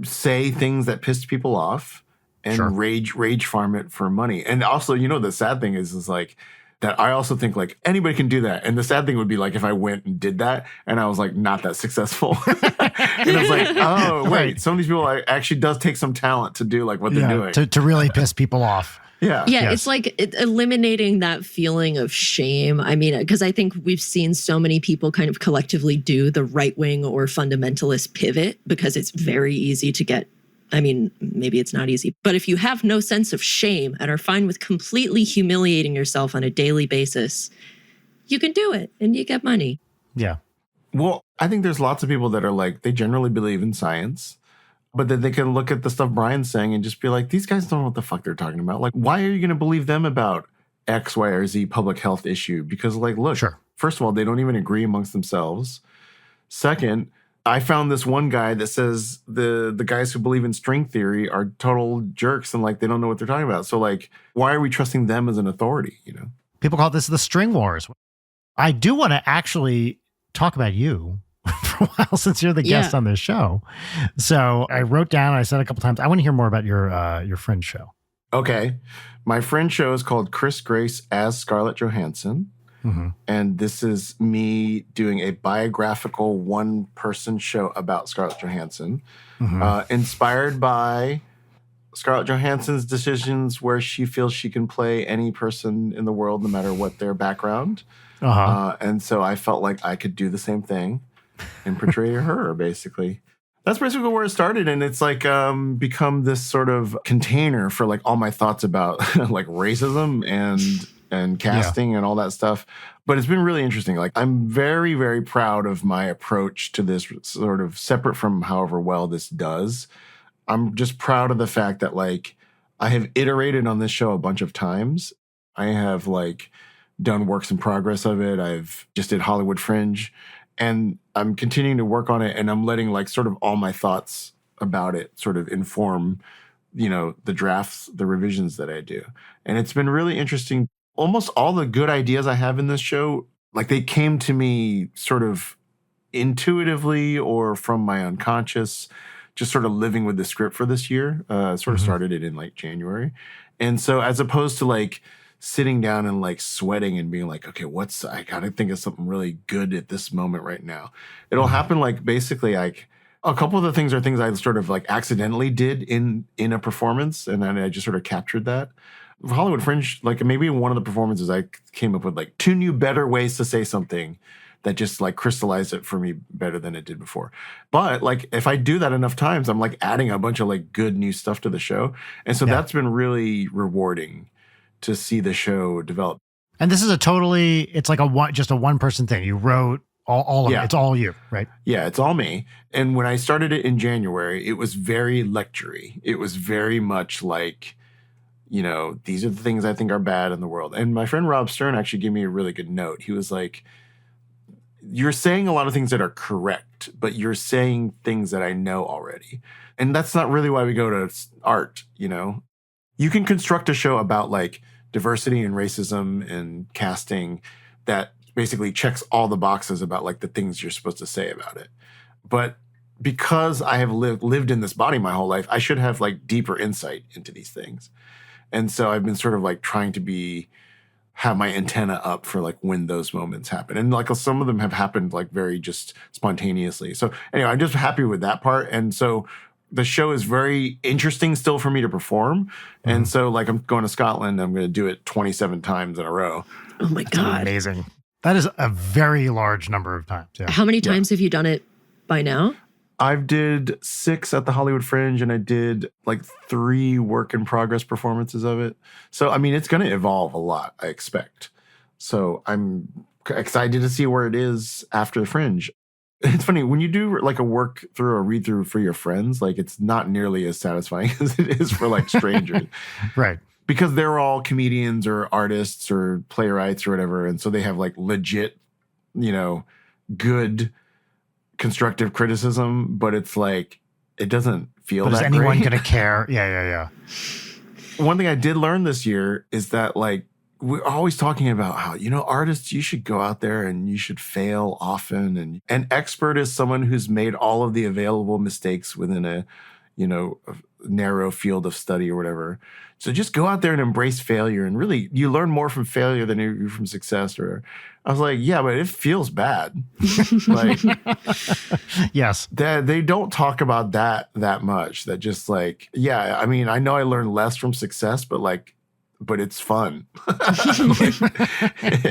say things that pissed people off and rage farm it for money. And also, the sad thing is like that I also think like anybody can do that. And the sad thing would be like if I went and did that and I was like not that successful. And I was like, oh, wait, some of these people actually does take some talent to do like what they're doing. To really piss people off. Yeah. Yeah, Yes. it's like eliminating that feeling of shame. I mean, because I think we've seen so many people kind of collectively do the right wing or fundamentalist pivot because it's very easy to get. I mean, maybe it's not easy, but if you have no sense of shame and are fine with completely humiliating yourself on a daily basis, you can do it and you get money. Yeah. Well, I think there's lots of people that are like, they generally believe in science, but then they can look at the stuff Brian's saying and just be like, these guys don't know what the fuck they're talking about. Like, why are you going to believe them about X, Y, or Z public health issue? Because, like, look, Sure. first of all, they don't even agree amongst themselves. Second, I found this one guy that says the guys who believe in string theory are total jerks and, like, they don't know what they're talking about. So, like, why are we trusting them as an authority, you know? People call this the string wars. I do want to actually talk about you for a while since you're the guest on this show. So I wrote down, I said a couple times, I want to hear more about your friend show. Okay. My friend show is called Chris Grace as Scarlett Johansson. Mm-hmm. And this is me doing a biographical one-person show about Scarlett Johansson, inspired by Scarlett Johansson's decisions where she feels she can play any person in the world, no matter what their background. And so I felt like I could do the same thing and portray her, basically. That's basically where it started. And it's like become this sort of container for like all my thoughts about like racism and casting and all that stuff. But it's been really interesting. Like, I'm very, very proud of my approach to this, sort of separate from however well this does. I'm just proud of the fact that, like, I have iterated on this show a bunch of times. I have, like, done works in progress of it. I've just did Hollywood Fringe, and I'm continuing to work on it, and I'm letting, like, sort of all my thoughts about it sort of inform, you know, the drafts, the revisions that I do. And it's been really interesting. Almost all the good ideas I have in this show, like, they came to me sort of intuitively or from my unconscious, just sort of living with the script for this year. Sort of started it in like January. And so as opposed to like sitting down and like sweating and being like, okay, I gotta think of something really good at this moment right now. It'll happen like basically like a couple of the things are things I sort of like accidentally did in a performance. And then I just sort of captured that. For Hollywood Fringe, like maybe one of the performances I came up with like 2 new better ways to say something that just like crystallized it for me better than it did before. But like if I do that enough times, I'm like adding a bunch of like good new stuff to the show. And so that's been really rewarding to see the show develop. And this is it's like just a one person thing. You wrote all of it. It's all you, right? Yeah, it's all me. And when I started it in January, it was very lecture-y. It was very much like, you know, these are the things I think are bad in the world. And my friend Rob Stern actually gave me a really good note. He was like, you're saying a lot of things that are correct, but you're saying things that I know already. And that's not really why we go to art, you know? You can construct a show about like diversity and racism and casting that basically checks all the boxes about like the things you're supposed to say about it. But because I have lived in this body my whole life, I should have like deeper insight into these things. And so I've been sort of like trying to have my antenna up for like when those moments happen. And like some of them have happened like very just spontaneously. So anyway, I'm just happy with that part. And so the show is very interesting still for me to perform. And so like I'm going to Scotland, I'm going to do it 27 times in a row. Oh my God. Amazing. That is a very large number of times. Yeah. How many times have you done it by now? I've did 6 at the Hollywood Fringe, and I did like 3 work in progress performances of it. So, I mean, it's going to evolve a lot, I expect. So I'm excited to see where it is after the Fringe. It's funny, when you do like a work through or read through for your friends, like it's not nearly as satisfying as it is for like strangers. Right. Because they're all comedians or artists or playwrights or whatever. And so they have like legit, you know, good constructive criticism, but it's like, it doesn't feel that great. Is anyone going to care? Yeah. One thing I did learn this year is that like, we're always talking about how, you know, artists, you should go out there and you should fail often. And an expert is someone who's made all of the available mistakes within a, you know, a narrow field of study or whatever. So just go out there and embrace failure. And really, you learn more from failure than you do from success. Or I was like, yeah, but it feels bad. Like, yes, they don't talk about that much. That just like, yeah, I mean, I know I learned less from success, but like, but it's fun.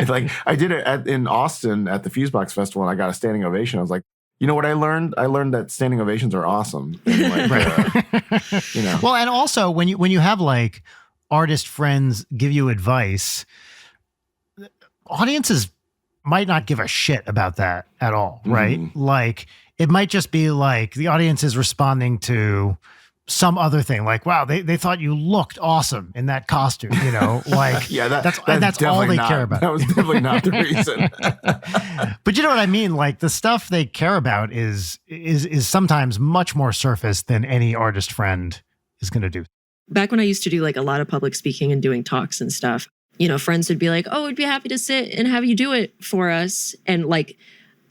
Like I did it in Austin at the Fusebox Festival, and I got a standing ovation. I was like, you know what I learned? I learned that standing ovations are awesome. And like, you know. Well, and also when you have like artist friends give you advice, audiences might not give a shit about that at all, right? Like it might just be like the audience is responding to some other thing, like, wow, they thought you looked awesome in that costume, you know, like yeah, that's all they care about. That was definitely not the reason. But you know what I mean? Like the stuff they care about is sometimes much more surface than any artist friend is going to do. Back when I used to do like a lot of public speaking and doing talks and stuff, you know, friends would be like, oh, we'd be happy to sit and have you do it for us. And like,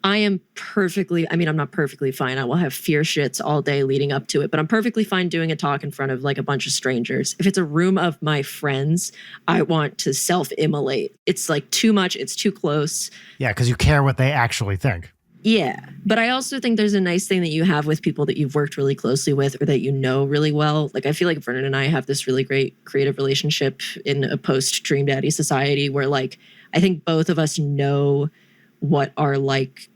I'm not perfectly fine. I will have fear shits all day leading up to it, but I'm perfectly fine doing a talk in front of like a bunch of strangers. If it's a room of my friends, I want to self-immolate. It's like too much. It's too close. Yeah, because you care what they actually think. Yeah. But I also think there's a nice thing that you have with people that you've worked really closely with or that you know really well. Like I feel like Vernon and I have this really great creative relationship in a post Dream Daddy society where like I think both of us know what our like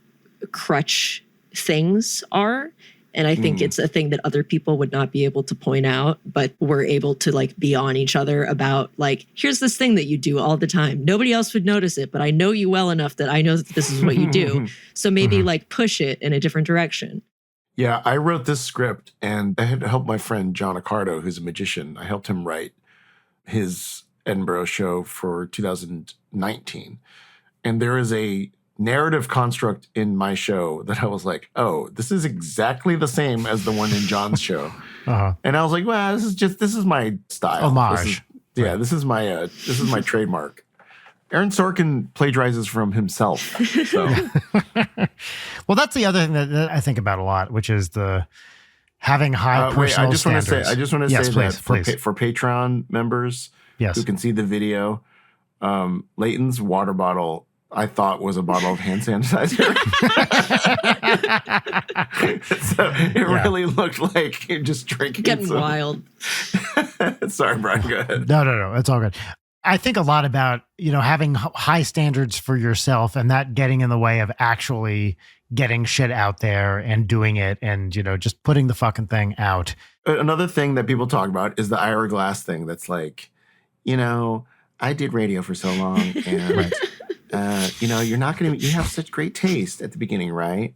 crutch things are. And I think it's a thing that other people would not be able to point out, but we're able to like be on each other about like, here's this thing that you do all the time. Nobody else would notice it, but I know you well enough that I know that this is what you do. So maybe like push it in a different direction. Yeah, I wrote this script and I had to help my friend John Accardo, who's a magician. I helped him write his Edinburgh show for 2019. And there is a narrative construct in my show that I was like, oh, this is exactly the same as the one in John's show. And I was like, well, this is my style. Homage. This is my trademark. Aaron Sorkin plagiarizes from himself. So. Well, that's the other thing that I think about a lot, which is the having high personal standards. I just want to say please, that for Patreon members who can see the video, Leighton's water bottle I thought was a bottle of hand sanitizer. So it really looked like you're just drinking. Getting wild. Sorry, Brian, go ahead. No. It's all good. I think a lot about, you know, having high standards for yourself and that getting in the way of actually getting shit out there and doing it and, you know, just putting the fucking thing out. Another thing that people talk about is the Ira Glass thing. That's like, you know, I did radio for so long and you know, you have such great taste at the beginning, right?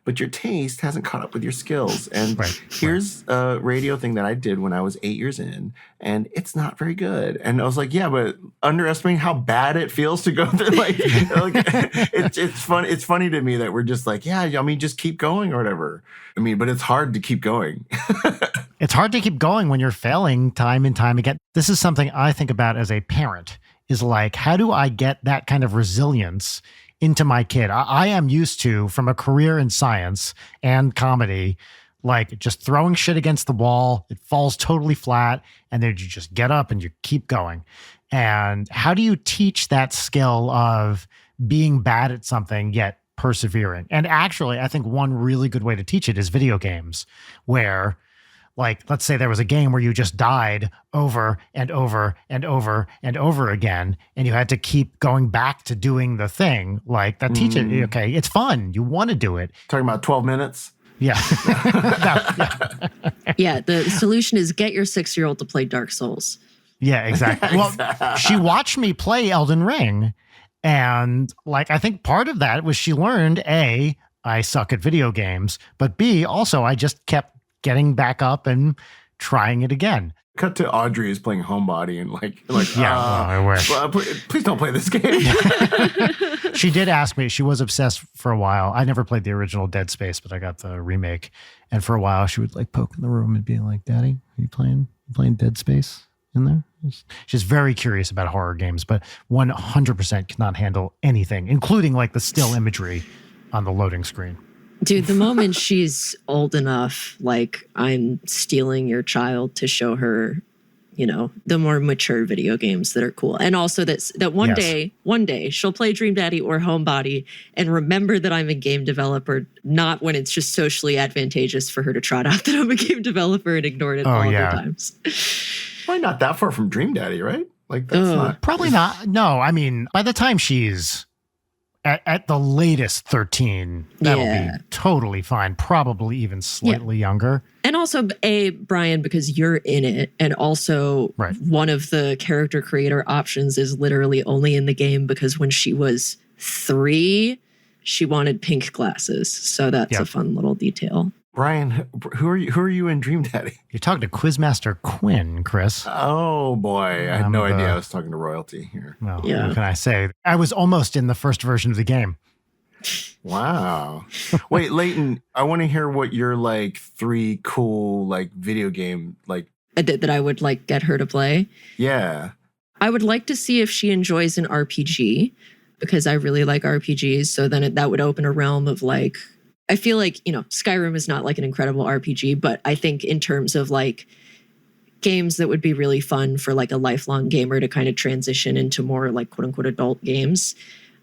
But your taste hasn't caught up with your skills. And here's a radio thing that I did when I was 8 years in, and it's not very good. And I was like, yeah, but underestimating how bad it feels to go through, like it's fun. It's funny to me that we're just like, yeah, I mean, just keep going or whatever. I mean, but it's hard to keep going. It's hard to keep going when you're failing time and time again. This is something I think about as a parent. Is like, how do I get that kind of resilience into my kid? I am used to, from a career in science and comedy, like just throwing shit against the wall, it falls totally flat, and then you just get up and you keep going. And how do you teach that skill of being bad at something yet persevering? And actually, I think one really good way to teach it is video games, where like, let's say there was a game where you just died over and over and over and over again, and you had to keep going back to doing the thing. Like that teaches, okay, it's fun. You want to do it. Talking about 12 minutes? Yeah. Yeah, the solution is get your 6-year-old to play Dark Souls. Yeah, exactly. Well, she watched me play Elden Ring, and like, I think part of that was she learned, A, I suck at video games, but B, also I just kept getting back up and trying it again. Cut to Audrey is playing Homebody and like I wish. Please don't play this game. She did ask me. She was obsessed for a while. I never played the original Dead Space, but I got the remake. And for a while, she would like poke in the room and be like, "Daddy, are you playing Dead Space in there?" She's very curious about horror games, but 100% cannot handle anything, including like the still imagery on the loading screen. Dude, the moment she's old enough, like I'm stealing your child to show her, you know, the more mature video games that are cool. And also that one day she'll play Dream Daddy or Homebody and remember that I'm a game developer, not when it's just socially advantageous for her to trot out that I'm a game developer and ignored it all the times. Probably not that far from Dream Daddy, right? Like that's not Probably not. No, I mean, by the time she's at the latest 13, that'll be totally fine. Probably even slightly younger. And also, Brian, because you're in it, and also one of the character creator options is literally only in the game because when she was 3, she wanted pink glasses. So that's a fun little detail. Brian, who are you in Dream Daddy? You're talking to Quizmaster Quinn, Chris. Oh boy, I had no idea I was talking to royalty here. Well, what can I say? I was almost in the first version of the game. Wow. Wait, Leighton, I want to hear what your like 3 cool like video game like that I would like get her to play. Yeah. I would like to see if she enjoys an RPG because I really like RPGs. So then that would open a realm of like, I feel like, Skyrim is not like an incredible RPG, but I think in terms of like games that would be really fun for like a lifelong gamer to kind of transition into more like quote unquote adult games,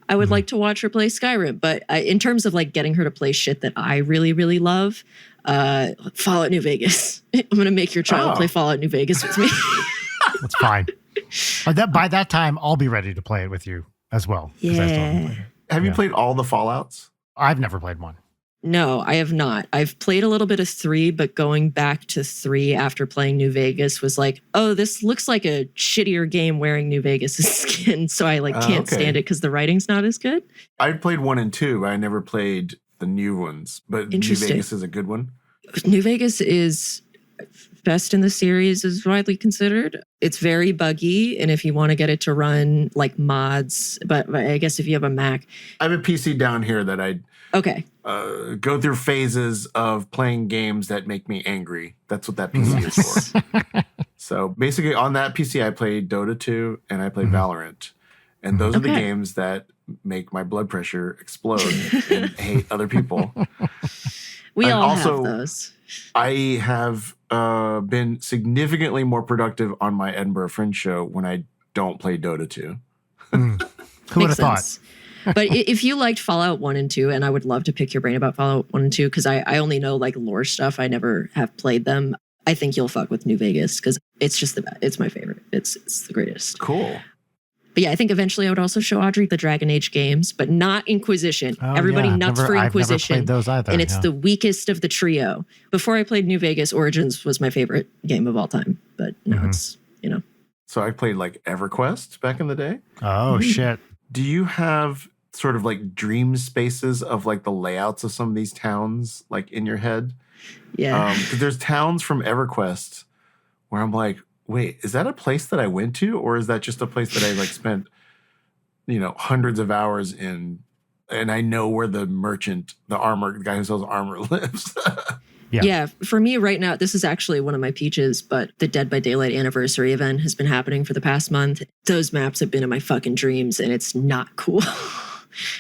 I would like to watch her play Skyrim. But in terms of like getting her to play shit that I really, really love, Fallout New Vegas. I'm going to make your child play Fallout New Vegas with me. That's fine. By that time, I'll be ready to play it with you as well. Yeah. Have you played all the Fallouts? I've never played one. No, I have not. I've played a little bit of 3, but going back to 3 after playing New Vegas was like, oh, this looks like a shittier game wearing New Vegas' skin. So I can't stand it because the writing's not as good. I played 1 and 2, but I never played the new ones. But New Vegas is a good one. New Vegas is best in the series, is widely considered. It's very buggy, and if you want to get it to run like mods, but I guess if you have a Mac. I have a PC down here that I go through phases of playing games that make me angry. That's what that PC is for. So basically on that PC, I played Dota 2 and I played Valorant. And those are the games that make my blood pressure explode and hate other people. We all have those. I have been significantly more productive on my Edinburgh Fringe show when I don't play Dota 2. Who would have thought? But if you liked Fallout 1 and 2, and I would love to pick your brain about Fallout 1 and 2, because I only know like lore stuff. I never have played them. I think you'll fuck with New Vegas because it's just it's my favorite. It's the greatest. Cool. But yeah, I think eventually I would also show Audrey the Dragon Age games, but not Inquisition. Everybody nuts for Inquisition. I've never played those either, and it's the weakest of the trio. Before I played New Vegas, Origins was my favorite game of all time. But now it's, So I played like EverQuest back in the day. Oh, shit. Do you have sort of like dream spaces of like the layouts of some of these towns like in your head? Yeah. 'Cause there's towns from EverQuest where I'm like, wait, is that a place that I went to? Or is that just a place that I like spent, hundreds of hours in? And I know where the merchant, the guy who sells armor lives. Yeah. For me right now, this is actually one of my peaches, but the Dead by Daylight anniversary event has been happening for the past month. Those maps have been in my fucking dreams and it's not cool.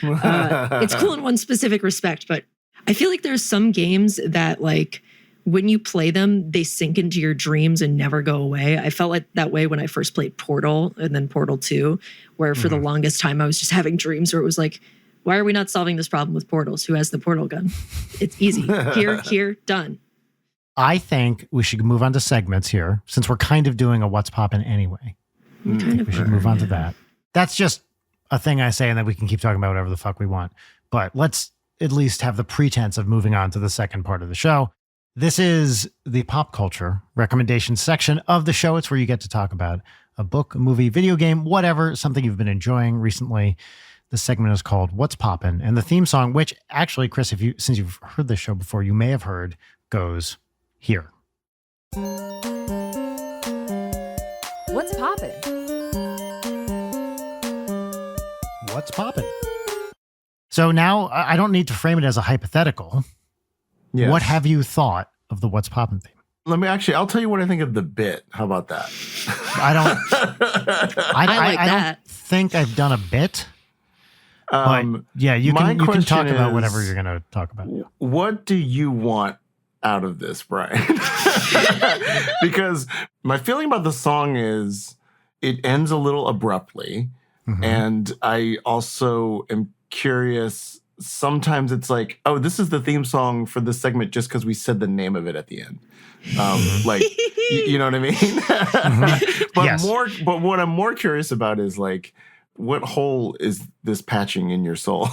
It's cool in one specific respect, but I feel like there's some games that like when you play them, they sink into your dreams and never go away. I felt like that way when I first played Portal and then Portal 2, where for the longest time I was just having dreams where it was like, why are we not solving this problem with portals? Who has the portal gun? It's easy. Here, done. I think we should move on to segments here since we're kind of doing a What's Poppin' anyway. We should move on to that. That's just a thing I say and then we can keep talking about whatever the fuck we want. But let's at least have the pretense of moving on to the second part of the show. This is the pop culture recommendation section of the show. It's where you get to talk about a book, a movie, video game, whatever, something you've been enjoying recently. The segment is called What's Poppin'? And the theme song, which actually, Chris, since you've heard this show before, you may have heard, goes here. What's poppin'? What's poppin'? So now I don't need to frame it as a hypothetical. Yes. What have you thought of the What's Poppin' theme? I'll tell you what I think of the bit. How about that? I don't think I've done a bit. But yeah, you can talk about whatever you're going to talk about. What do you want out of this, Brian? Because my feeling about the song is it ends a little abruptly. And I also am curious sometimes it's like, oh, this is the theme song for this segment just because we said the name of it at the end. Like, you know what I mean? But Yes. but what I'm more curious about is like, what hole is this patching in your soul?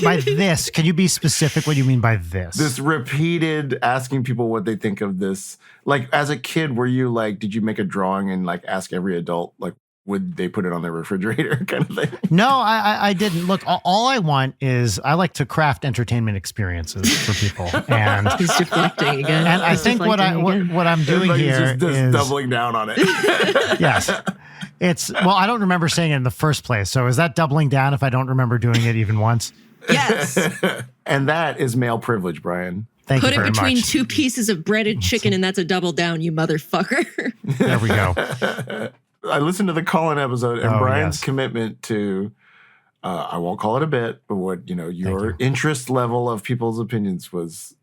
By this, can you be specific what you mean by this? This repeated asking people what they think of this. Like, as a kid, were you like, did you make a drawing and like ask every adult, like, would they put it on their refrigerator kind of thing? No, I didn't. Look, all I want is I like to craft entertainment experiences for people. And He's deflecting again. and I He's think what I'm doing Like, here just is doubling down on it. yes. I don't remember saying it in the first place. So is that doubling down if I don't remember doing it even once? Yes. And that is male privilege, Brian. Thank Put you it very between much. two pieces of breaded chicken, and that's a double down, you motherfucker. There we go. I listened to the call-in episode, and Oh, Brian's yes. commitment to, I won't call it a bit, but what, your you. interest level of people's opinions was,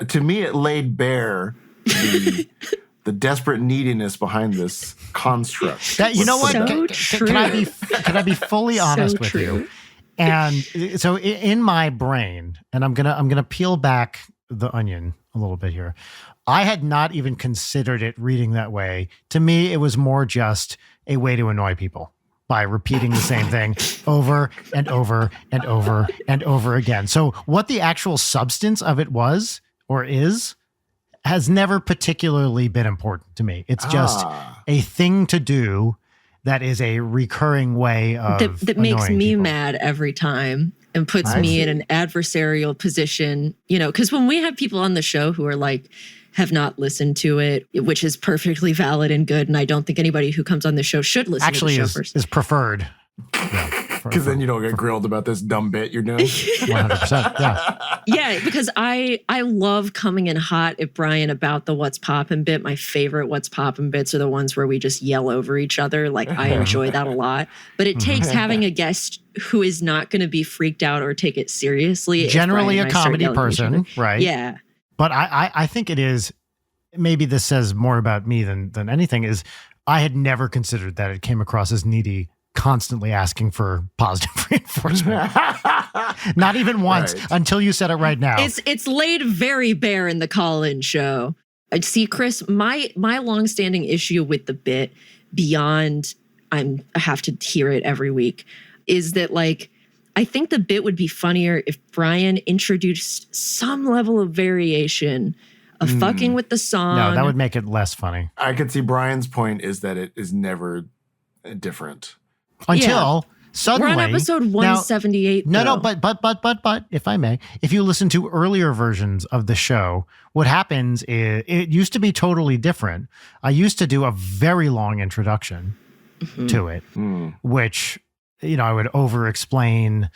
to me, it laid bare the desperate neediness behind this construct. That, you know what? So Can I be fully honest with true. you? And so in my brain, and I'm gonna peel back the onion a little bit here. I had not even considered it reading that way. To me, it was more just a way to annoy people by repeating the same thing over and over and over and over again. So what the actual substance of it was or is has never particularly been important to me. It's just a thing to do that is a recurring way of that makes annoying me people. mad every time and puts I me see. in an adversarial position, because when we have people on the show who are like, have not listened to it, which is perfectly valid and good. And I don't think anybody who comes on the show should listen Actually to the show first. is preferred. Because then you don't get grilled about this dumb bit you're doing. 100%. Yeah. Yeah, because I love coming in hot at Brian about the What's Poppin' bit. My favorite What's Poppin' bits are the ones where we just yell over each other. Like, I enjoy that a lot. But it takes having a guest who is not going to be freaked out or take it seriously. if Generally Brian a and I start comedy yelling at each person, other. right? Yeah. But I think it is, maybe this says more about me than anything, is I had never considered that it came across as needy, constantly asking for positive reinforcement. Not even once Right. until you said it right now. It's laid very bare in the call-in show. I see, Chris, my longstanding issue with the bit beyond I have to hear it every week is that, like, I think the bit would be funnier if Brian introduced some level of variation of fucking with the song. No, that would make it less funny. I could see Brian's point is that it is never different. Until suddenly. We're on episode 178. No, though. but if I may, if you listen to earlier versions of the show, what happens is it used to be totally different. I used to do a very long introduction to it, which, I would over explain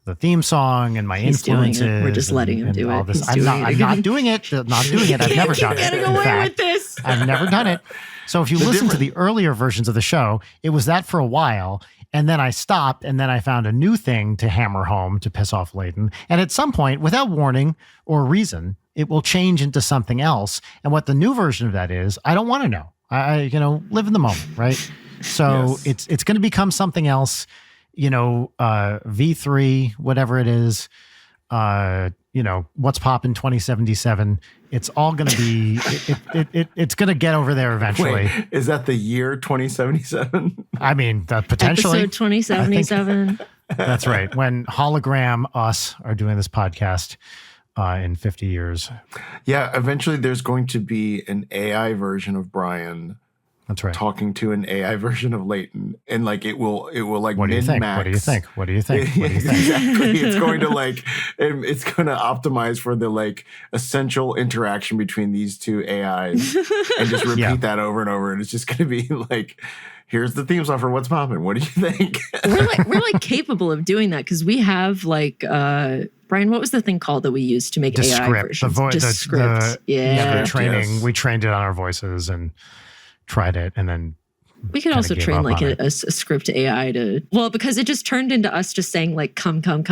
the theme song and my He's doing it. influences. We're just letting him and do all it. This. He's I'm doing not, it I'm again. not doing it. Not doing it. I've never done it. Getting In away fact, with this. I've never done it. So if you listen to the earlier versions of the show, it was that for a while. And then I stopped, and then I found a new thing to hammer home to piss off Leighton. And at some point, without warning or reason, it will change into something else. And what the new version of that is, I don't want to know. I live in the moment, right? So Yes. it's going to become something else. V3, whatever it is. What's Poppin' 2077. It's all going to be. It's going to get over there eventually. Wait, is that the year 2077? I mean, potentially. Episode 2077. That's right. When hologram us are doing this podcast in 50 years. Yeah, eventually there's going to be an AI version of Brian That's right. talking to an AI version of Leighton, and like it will like What do you think? min-max. What do you think? What do you think? What do you think? Exactly. It's going to it's going to optimize for the like essential interaction between these two AIs and just repeat Yeah. that over and over. And it's just going to be like, here's the theme song for What's Poppin'. What do you think? we're like capable of doing that because we have like Brian, what was the thing called that we used to make AI Descript. versions? The Descript. Yeah. the training. Yes. We trained it on our voices and tried it, and then We could kinda also gave train up like on a, it. a script AI to, well, because it just turned into us just saying like, come, and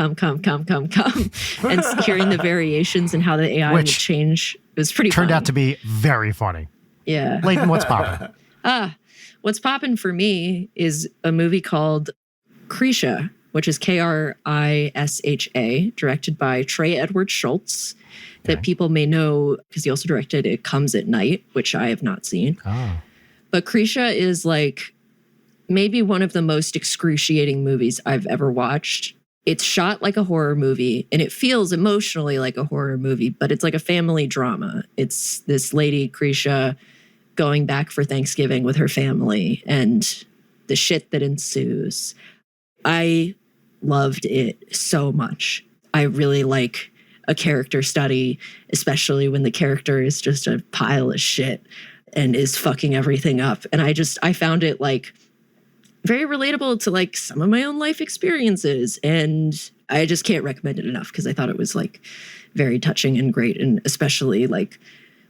hearing the variations and how the AI would Which change. It was pretty turned fun. out to be very funny. Yeah. Leighton, what's poppin'? What's poppin' for me is a movie called Krisha, which is Krisha, directed by Trey Edward Schultz, that people may know because he also directed It Comes at Night, which I have not seen. Oh. But Krisha is like maybe one of the most excruciating movies I've ever watched. It's shot like a horror movie and it feels emotionally like a horror movie, but it's like a family drama. It's this lady, Krisha, going back for Thanksgiving with her family and the shit that ensues. I loved it so much. I really like a character study, especially when the character is just a pile of shit and is fucking everything up. And I found it like very relatable to like some of my own life experiences. And I just can't recommend it enough because I thought it was like very touching and great. And especially like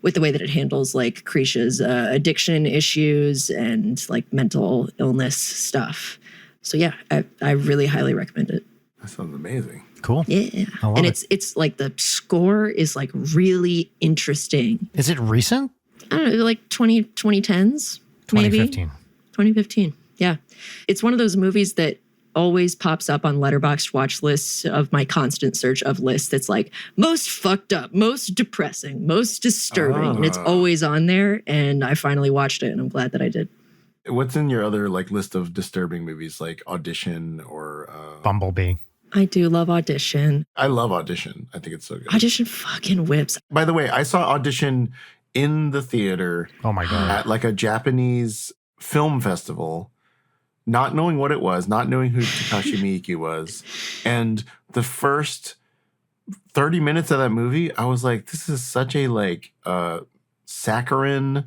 with the way that it handles like Krisha's addiction issues and like mental illness stuff. So yeah, I really highly recommend it. That sounds amazing. Cool. Yeah. And it's like the score is like really interesting. Is it recent? I don't know, like 2010s, maybe? 2015. 2015. Yeah. It's one of those movies that always pops up on Letterboxd watch lists of my constant search of lists that's like most fucked up, most depressing, most disturbing. And it's always on there. And I finally watched it and I'm glad that I did. What's in your other like list of disturbing movies like Audition or Bumblebee? I do love Audition. I love Audition. I think it's so good. Audition fucking whips. By the way, I saw Audition in the theater. Oh my God. At like a Japanese film festival, not knowing what it was, not knowing who Takashi Miike was. And the first 30 minutes of that movie, I was like, this is such a like saccharine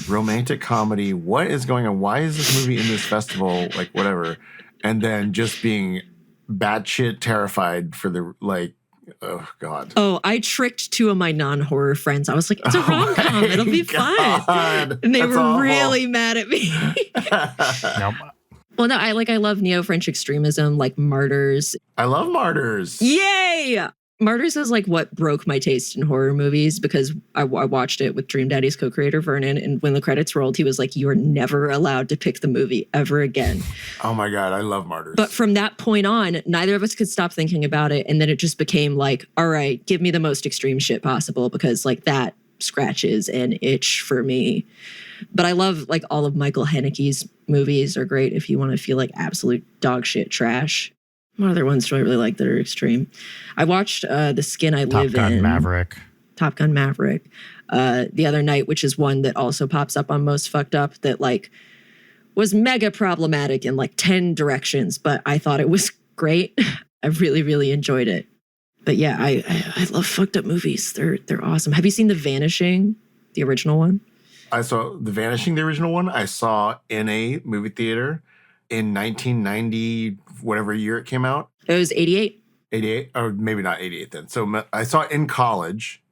romantic comedy. What is going on? Why is this movie in this festival? Like whatever. And then just being batshit terrified for the like, oh God. Oh, I tricked two of my non-horror friends. I was like, it's a rom-com. It'll be fun. And they were awful. really mad at me. Nope. Well, no, I love neo-French extremism, like Martyrs. I love Martyrs. Yay! Martyrs is like what broke my taste in horror movies because I watched it with Dream Daddy's co-creator Vernon, and when the credits rolled, he was like, "You are never allowed to pick the movie ever again." Oh my God, I love Martyrs. But from that point on, neither of us could stop thinking about it, and then it just became like, "All right, give me the most extreme shit possible," because like that scratches an itch for me. But I love like all of Michael Haneke's movies are great if you want to feel like absolute dog shit trash. What other ones do I really like that are extreme? I watched The Skin I Live In. Top Gun Maverick. The other night, which is one that also pops up on Most Fucked Up that like was mega problematic in like 10 directions, but I thought it was great. I really, really enjoyed it. But yeah, I love fucked up movies. They're awesome. Have you seen The Vanishing, the original one? I saw The Vanishing, the original one. I saw in a movie theater in 1990, whatever year it came out. It was 88. 88, or maybe not 88 then. So I saw it in college.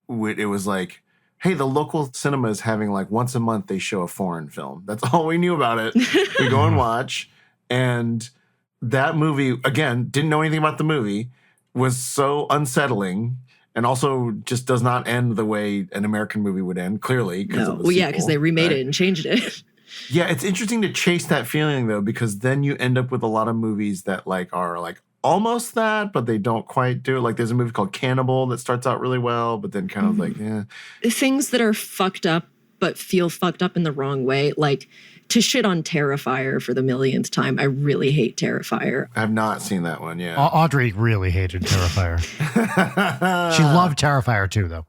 It was like, hey, the local cinema is having like once a month they show a foreign film. That's all we knew about it. We go and watch. And that movie, again, didn't know anything about the movie, was so unsettling. And also just does not end the way an American movie would end, clearly. No. Well, yeah, because they remade it and changed it. Yeah, it's interesting to chase that feeling, though, because then you end up with a lot of movies that like are like almost that, but they don't quite do it. Like there's a movie called Cannibal that starts out really well, but then kind of like, yeah. Things that are fucked up, but feel fucked up in the wrong way. Like to shit on Terrifier for the millionth time. I really hate Terrifier. I have not seen that one, yeah. Audrey really hated Terrifier. She loved Terrifier too, though.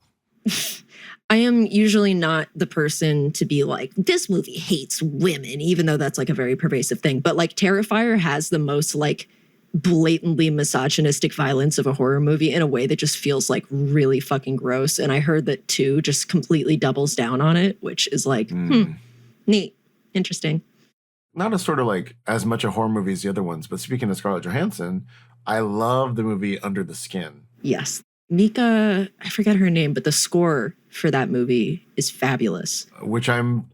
I am usually not the person to be like, this movie hates women, even though that's like a very pervasive thing. But like Terrifier has the most like blatantly misogynistic violence of a horror movie in a way that just feels like really fucking gross. And I heard that 2 just completely doubles down on it, which is like, neat, interesting. Not a sort of like as much a horror movie as the other ones, but speaking of Scarlett Johansson, I love the movie Under the Skin. Yes. Mika, I forget her name, but the score for that movie is fabulous. Which I'm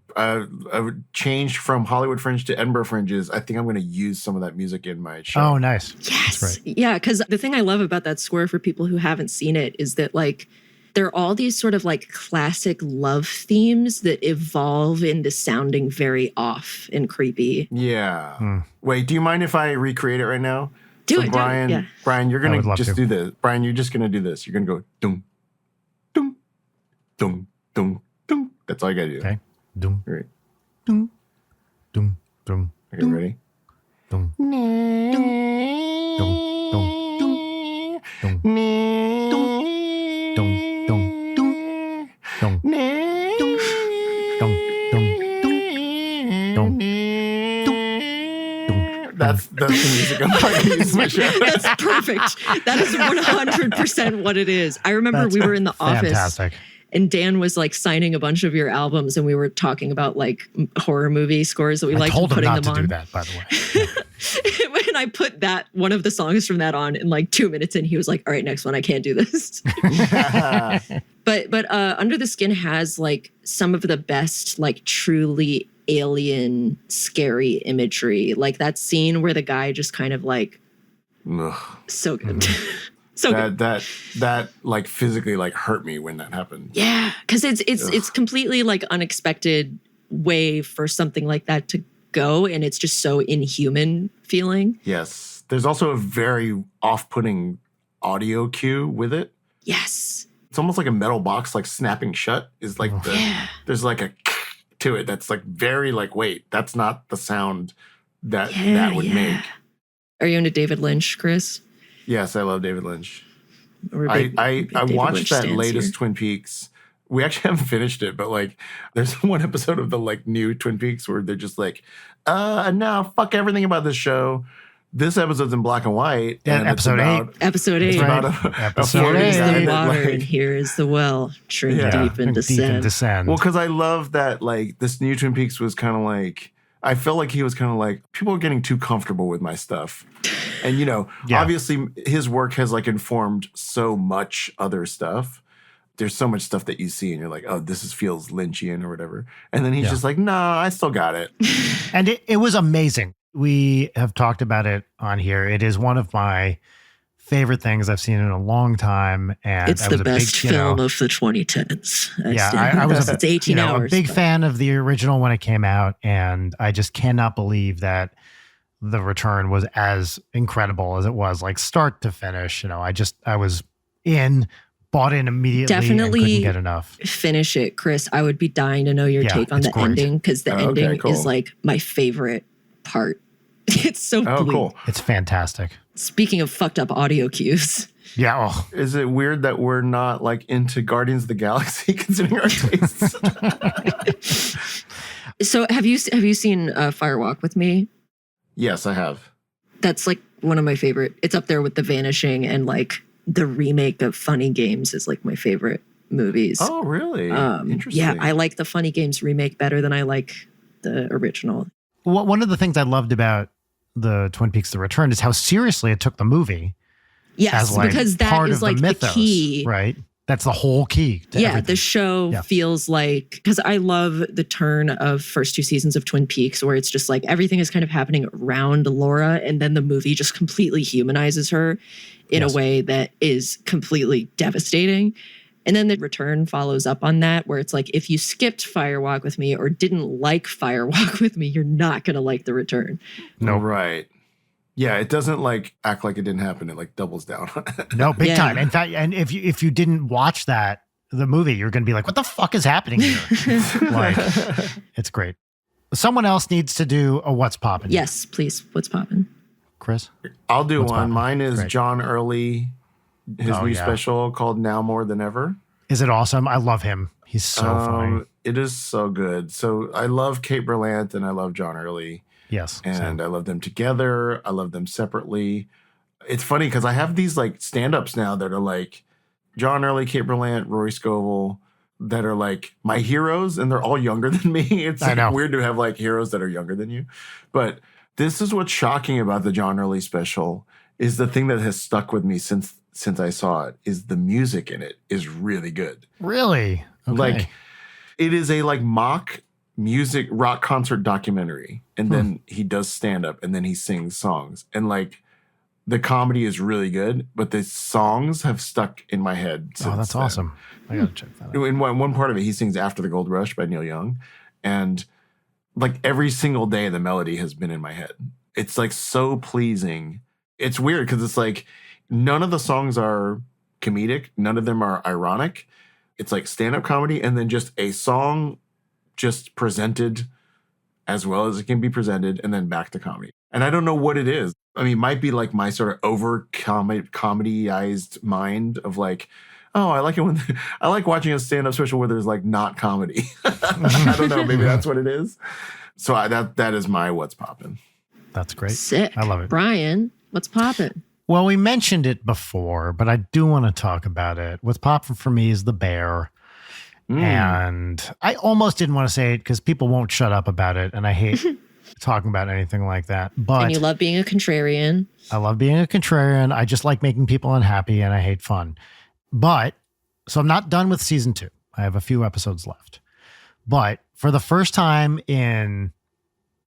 changed from Hollywood Fringe to Edinburgh Fringes. I think I'm going to use some of that music in my show. Oh, nice. Yes. That's right. Yeah, because the thing I love about that score for people who haven't seen it is that like there are all these sort of like classic love themes that evolve into sounding very off and creepy. Yeah. Wait, do you mind if I recreate it right now? Do it, Brian, do it. Yeah. Brian, you're I would gonna love just to. do this. Brian, you're just gonna do this. You're gonna go dum, dum, dum, dum, dum. That's all you gotta do. Okay. Doom, All right. doom, doom, doom, Okay, ready? doom, doom, doom, doom, doom, doom, doom, doom, doom, doom, doom, That's the music I'm going to use in my show. That's perfect. That is 100% what it is. I remember That's we were in the office fantastic. and Dan was like signing a bunch of your albums and we were talking about like horror movie scores that we I liked told and him putting not them to on. do that, by the way. When I put one of the songs from that on in like 2 minutes in, he was like, all right, next one, I can't do this. But Under the Skin has like some of the best, like truly alien, scary imagery. Like that scene where the guy just kind of like, Ugh. so good. So good. that like physically like hurt me when that happened. Yeah, because it's completely like unexpected way for something like that to go, and it's just so inhuman feeling. Yes. There's also a very off-putting audio cue with it. Yes. It's almost like a metal box like snapping shut is like there's like a to it that's like very like, wait, that's not the sound that would make. Are you into David Lynch, Chris? Yes, I love David Lynch. We're I big David watched Lynch that stans latest here. Twin Peaks. We actually haven't finished it, but like there's one episode of the like new Twin Peaks where they're just like, no, fuck everything about this show. This episode's in black and white. Yeah, and episode 8. Episode 8. It's Right. about Episode Here is the 8. water and here is the well. Drink Yeah. deep and Deep and descend. descend. Well, because I love that like this new Twin Peaks was kind of like, I felt like he was kind of like, people are getting too comfortable with my stuff. And, Yeah. obviously his work has like informed so much other stuff. There's so much stuff that you see and you're like, oh, feels Lynchian or whatever. And then he's Yeah. just like, nah, I still got it. And it was amazing. We have talked about it on here. It is one of my favorite things I've seen in a long time. And It's I the was best a big, film of the 2010s. I was It's 18 hours. a big but- fan of the original when it came out. And I just cannot believe that the return was as incredible as it was, like start to finish. I was bought in immediately and Definitely couldn't get enough. Finish it, Chris. I would be dying to know your Yeah, take on it's the great. ending because the Oh, okay, ending cool. is like my favorite part. It's so Oh, bleak. cool. It's fantastic. Speaking of fucked up audio cues, Yeah. Oh, Is it weird that we're not like into Guardians of the Galaxy considering our tastes? so have you seen Firewalk with Me? Yes, I have. That's like one of my favorite. It's up there with The Vanishing and like the remake of Funny Games is like my favorite movies. Oh, really? Interesting. Yeah, I like the Funny Games remake better than I like the original. one of the things I loved about the Twin Peaks: The Return is how seriously it took the movie. Yes, as like because that part is of the like the mythos, key. right? That's the whole key. To Yeah, everything. the show Yeah. feels like, because I love the turn of first 2 seasons of Twin Peaks where it's just like everything is kind of happening around Laura and then the movie just completely humanizes her in Yes. a way that is completely devastating. And then the return follows up on that where it's like, if you skipped Firewalk with Me or didn't like Firewalk with Me, you're not going to like the return. No. Right. Yeah, it doesn't like act like it didn't happen. It like doubles down on it. No, big Yeah. time. In fact, and if you didn't watch the movie, you're going to be like, what the fuck is happening here? Like, it's great. Someone else needs to do a What's Poppin'. Yes, please. What's poppin'? Chris? I'll do What's one. poppin'? Mine is Great. John Early, his Oh, new yeah. special called Now More Than Ever. Is it awesome? I love him. He's so funny. It is so good. So I love Kate Berlant and I love John Early. Yes. And I love them together. I love them separately. It's funny because I have these like stand-ups now that are like John Early, Kate Berlant, Rory Scovel, that are like my heroes, and they're all younger than me. It's I like know. weird to have like heroes that are younger than you. But this is what's shocking about the John Early special is the thing that has stuck with me since I saw it is the music in it is really good. Really? Okay. Like it is a like mock music rock concert documentary, and then he does stand up and then he sings songs, and like the comedy is really good, but the songs have stuck in my head since that's then. awesome. I got to check that out. In one part of it he sings After the Gold Rush by Neil Young, and like every single day the melody has been in my head. It's like so pleasing It's weird because it's like none of the songs are comedic. None of them are ironic. It's like stand-up comedy and then just a song just presented as well as it can be presented and then back to comedy. And I don't know what it is. I mean, it might be like my sort of over comedyized mind of like, oh, I like it when I like watching a stand-up special where there's like not comedy. I don't know. Maybe that's what it is. So that is my what's poppin'. That's great. Sick. I love it. Brian, what's poppin'? Well, we mentioned it before, but I do want to talk about it. What's popping for me is The Bear. And I almost didn't want to say it because people won't shut up about it. And I hate talking about anything like that. But And you love being a contrarian. I love being a contrarian. I just like making people unhappy and I hate fun. But so I'm not done with season 2. I have a few episodes left. But for the first time in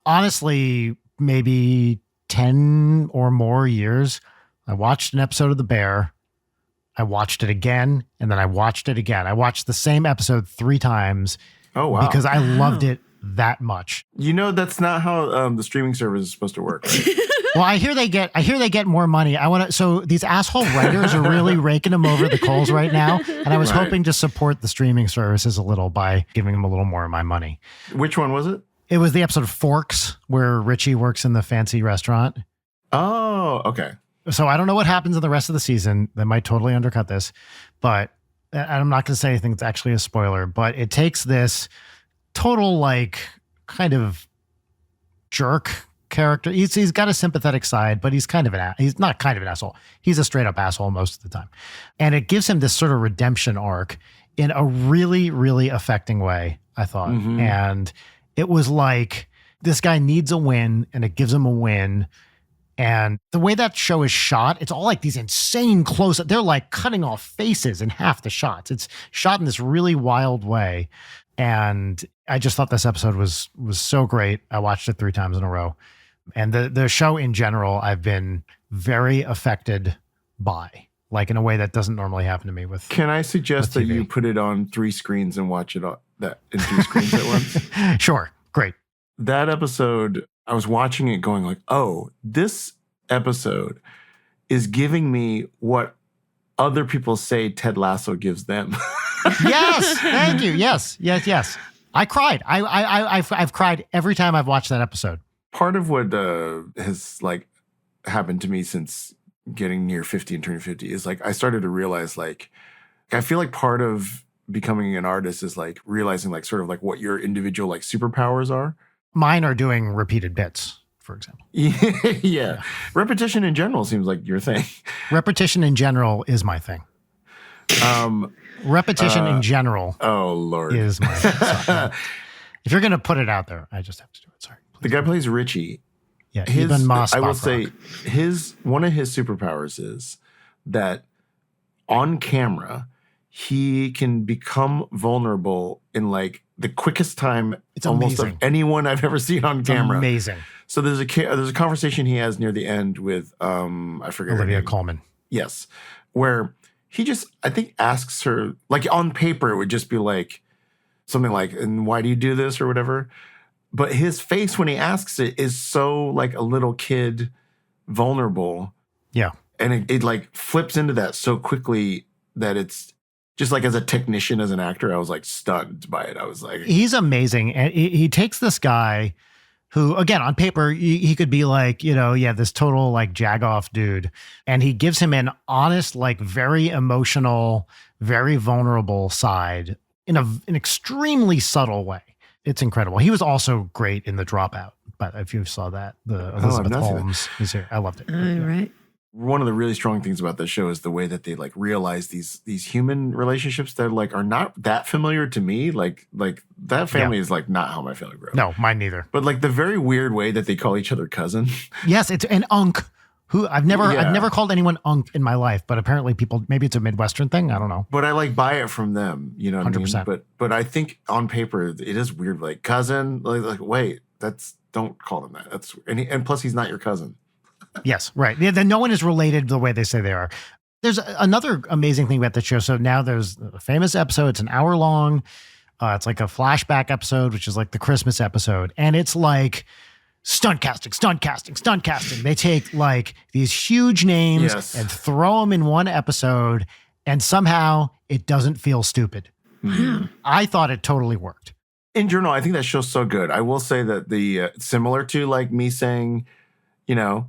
honestly, maybe 10 or more years, I watched an episode of The Bear. I watched it again, and then I watched it again. I watched the same episode 3 times. Oh, wow. Because I loved it that much. You know, that's not how the streaming service is supposed to work, right? Well, I hear they get more money. So these asshole writers are really raking them over the coals right now. And I was hoping to support the streaming services a little by giving them a little more of my money. Which one was it? It was the episode of Forks where Richie works in the fancy restaurant. Oh, okay. So I don't know what happens in the rest of the season. That might totally undercut this, but I'm not going to say anything that's actually a spoiler, but it takes this total, like, kind of jerk character. He's got a sympathetic side, but he's not kind of an asshole. He's a straight up asshole most of the time. And it gives him this sort of redemption arc in a really, really affecting way, I thought. Mm-hmm. And it was like, this guy needs a win and it gives him a win. And the way that show is shot, it's all like these insane close-ups. They're like cutting off faces in half the shots. It's shot in this really wild way. And I just thought this episode was so great. I watched it 3 times in a row. And the show in general, I've been very affected by, like in a way that doesn't normally happen to me with. Can I suggest that you put it on 3 screens and watch it in 3 screens at once? Sure. Great. That episode, I was watching it going like, oh, this episode is giving me what other people say Ted Lasso gives them. Yes. Thank you. Yes. I cried. I've cried every time I've watched that episode. Part of what has like happened to me since getting near 50 and turning 50 is like, I started to realize like, I feel like part of becoming an artist is like realizing like sort of like what your individual like superpowers are. Mine are doing repeated bits, for example. Yeah. Repetition in general seems like your thing. Repetition in general is my thing. Repetition in general oh, Lord. is my thing. So, if you're going to put it out there, I just have to do it. Sorry. The guy plays Richie. Yeah, even Moss. I will say one of his superpowers is that on camera, he can become vulnerable in like the quickest time almost of anyone I've ever seen on camera. Amazing. So there's a conversation he has near the end with I forget Olivia Colman. Yes, where he just I think asks her like on paper it would just be like something like, and why do you do this or whatever. But his face when he asks it is so like a little kid vulnerable. Yeah. And it like flips into that so quickly that it's just like as a technician, as an actor, I was like stunned by it. I was like, he's amazing. And he takes this guy who, again, on paper, he could be like, this total like jagoff dude. And he gives him an honest, like very emotional, very vulnerable side in an extremely subtle way. It's incredible. He was also great in The Dropout, but if you saw that, the Elizabeth Holmes is here. I loved it. All right. One of the really strong things about this show is the way that they like realize these human relationships that like are not that familiar to me. Like that family is like not how my family grew up. No, mine neither. But like the very weird way that they call each other cousin. Yes, it's an unk. Who I've never called anyone unk in my life, but apparently people, maybe it's a Midwestern thing. I don't know. But I like buy it from them, you know what 100%. I mean? But I think on paper it is weird, like cousin, like wait, don't call them that. That's and plus he's not your cousin. Yes, right. Yeah, then no one is related the way they say they are. There's another amazing thing about the show. So now there's a famous episode. It's an hour long. It's like a flashback episode, which is like the Christmas episode. And it's like stunt casting, stunt casting, stunt casting. They take like these huge names and throw them in one episode, and somehow it doesn't feel stupid. Wow. I thought it totally worked. In general, I think that show's so good. I will say that the similar to like me saying, you know,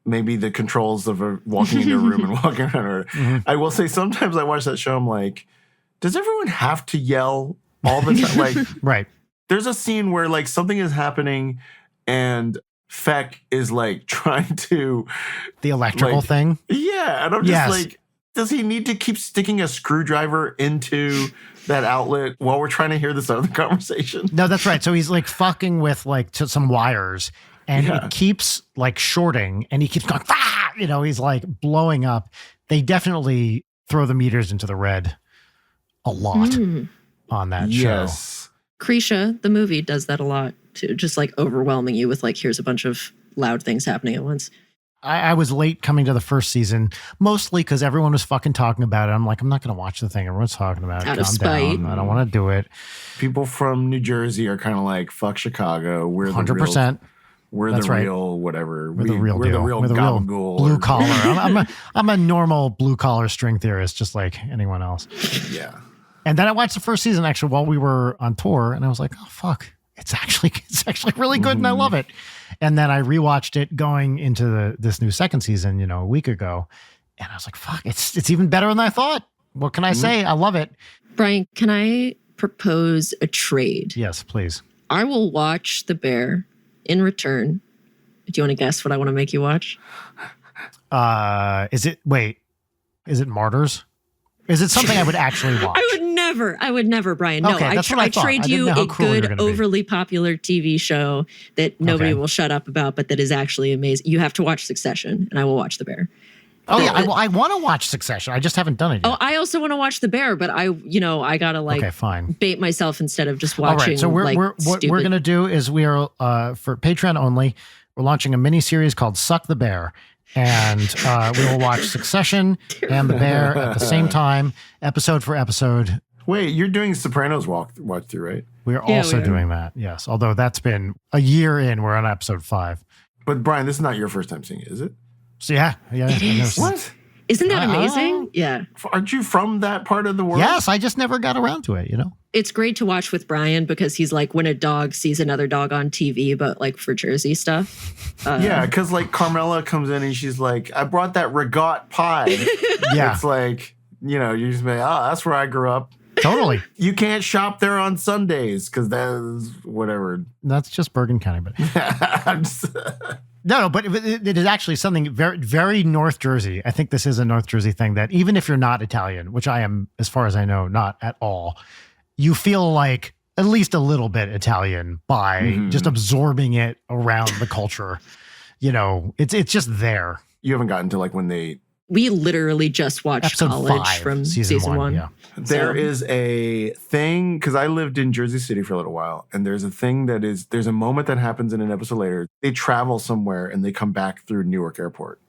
maybe the controls of walking into a room and walking around. I will say sometimes I watch that show, I'm like, does everyone have to yell all the time? Like, Right. There's a scene where like something is happening and Feck is like trying to The electrical thing. Yeah. And I'm just like, does he need to keep sticking a screwdriver into that outlet while we're trying to hear this other conversation? No, that's right. So he's like fucking with like some wires, and it keeps like shorting, and he keeps going, ah! You know, he's like blowing up. They definitely throw the meters into the red a lot on that show. Krisha, the movie, does that a lot too, just like overwhelming you with like, here's a bunch of loud things happening at once. I was late coming to the first season, mostly because everyone was fucking talking about it. I'm like, I'm not going to watch the thing everyone's talking about. Out of spite. Down. I don't want to do it. People from New Jersey are kind of like, fuck Chicago. We're 100%. We're the real whatever. We're the real deal. We're the real gabagool blue collar. I'm a normal blue collar string theorist, just like anyone else. Yeah. And then I watched the first season actually while we were on tour, and I was like, oh fuck, it's actually really good, and I love it. And then I rewatched it going into this new second season, you know, a week ago, and I was like, fuck, it's even better than I thought. What can I say? I love it. Brian, can I propose a trade? Yes, please. I will watch The Bear. In return, do you want to guess what I want to make you watch? Is it Martyrs? Is it something I would actually watch? I would never, Brian. No, okay, that's what I thought. trade you a good, overly popular TV show that nobody will shut up about, but that is actually amazing. You have to watch Succession, and I will watch The Bear. Oh yeah, I want to watch Succession. I just haven't done it yet. Oh, I also want to watch The Bear, but I gotta bait myself instead of just watching. All right, so what we're gonna do is we are for Patreon only. We're launching a mini series called Suck the Bear, and we will watch Succession and The Bear at the same time, episode for episode. Wait, you're doing Sopranos watch through, right? We are also doing that. Yes, although that's been a year in. We're on episode 5. But Brian, this is not your first time seeing it, is it? So yeah. It is. What? Isn't that amazing? Yeah. Aren't you from that part of the world? Yes, I just never got around to it, you know? It's great to watch with Brian because he's like when a dog sees another dog on TV, but like for Jersey stuff. Yeah, because like Carmela comes in and she's like, I brought that regat pie. Yeah. It's like, you know, you just be, that's where I grew up. Totally. You can't shop there on Sundays because that's whatever. That's just Bergen County. But No, but it is actually something very, very North Jersey. I think this is a North Jersey thing that even if you're not Italian, which I am, as far as I know, not at all, you feel like at least a little bit Italian by just absorbing it around the culture. You know, it's just there. You haven't gotten to like when we literally just watched Episode College 5, from season 1. Yeah. There is a thing, because I lived in Jersey City for a little while, and there's a moment that happens in an episode later. They travel somewhere and they come back through Newark Airport.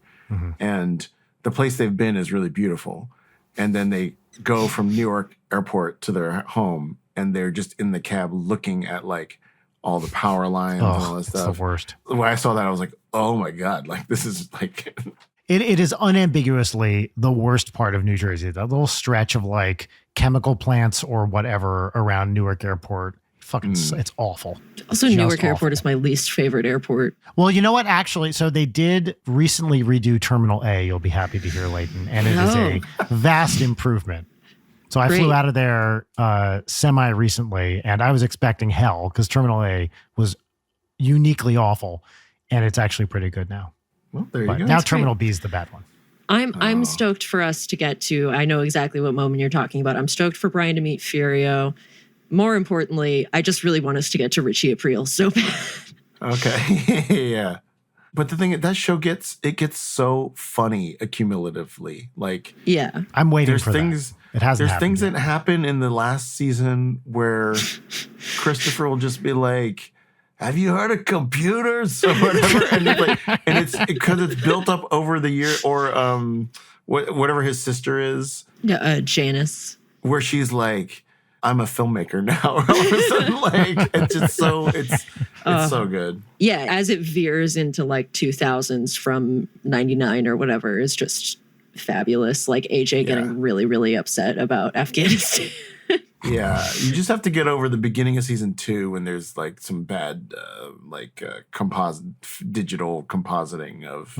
And the place they've been is really beautiful. And then they go from Newark Airport to their home, and they're just in the cab looking at like all the power lines and all that stuff. It's the worst. When I saw that, I was like, oh my God, like this is like... It is unambiguously the worst part of New Jersey. That little stretch of like chemical plants or whatever around Newark Airport. Fucking, it's awful. Also, Just Newark awful. Airport is my least favorite airport. Well, you know what? Actually, so they did recently redo Terminal A. You'll be happy to hear, Leighton. And it is a vast improvement. So I flew out of there semi-recently, and I was expecting hell because Terminal A was uniquely awful, and it's actually pretty good now. Well, there you But go. now Terminal B is the bad one. I'm stoked for us to get to, I know exactly what moment you're talking about. I'm stoked for Brian to meet Furio. More importantly, I just really want us to get to Richie Aprile so bad. Okay. Yeah. But the thing, that show gets so funny accumulatively. Like, yeah. I'm waiting there's for things, that. It hasn't There's things yet. that happen in the last season where Christopher will just be like, have you heard of computers or whatever? And it's because it's built up over the year, or whatever his sister is. Janice. Where she's like, I'm a filmmaker now. All of a sudden, like it's just so it's so good. Yeah, as it veers into like 2000s from 99 or whatever is just fabulous. Like AJ getting really, really upset about Afghanistan. Yeah, you just have to get over the beginning of season 2 when there's like some bad digital compositing of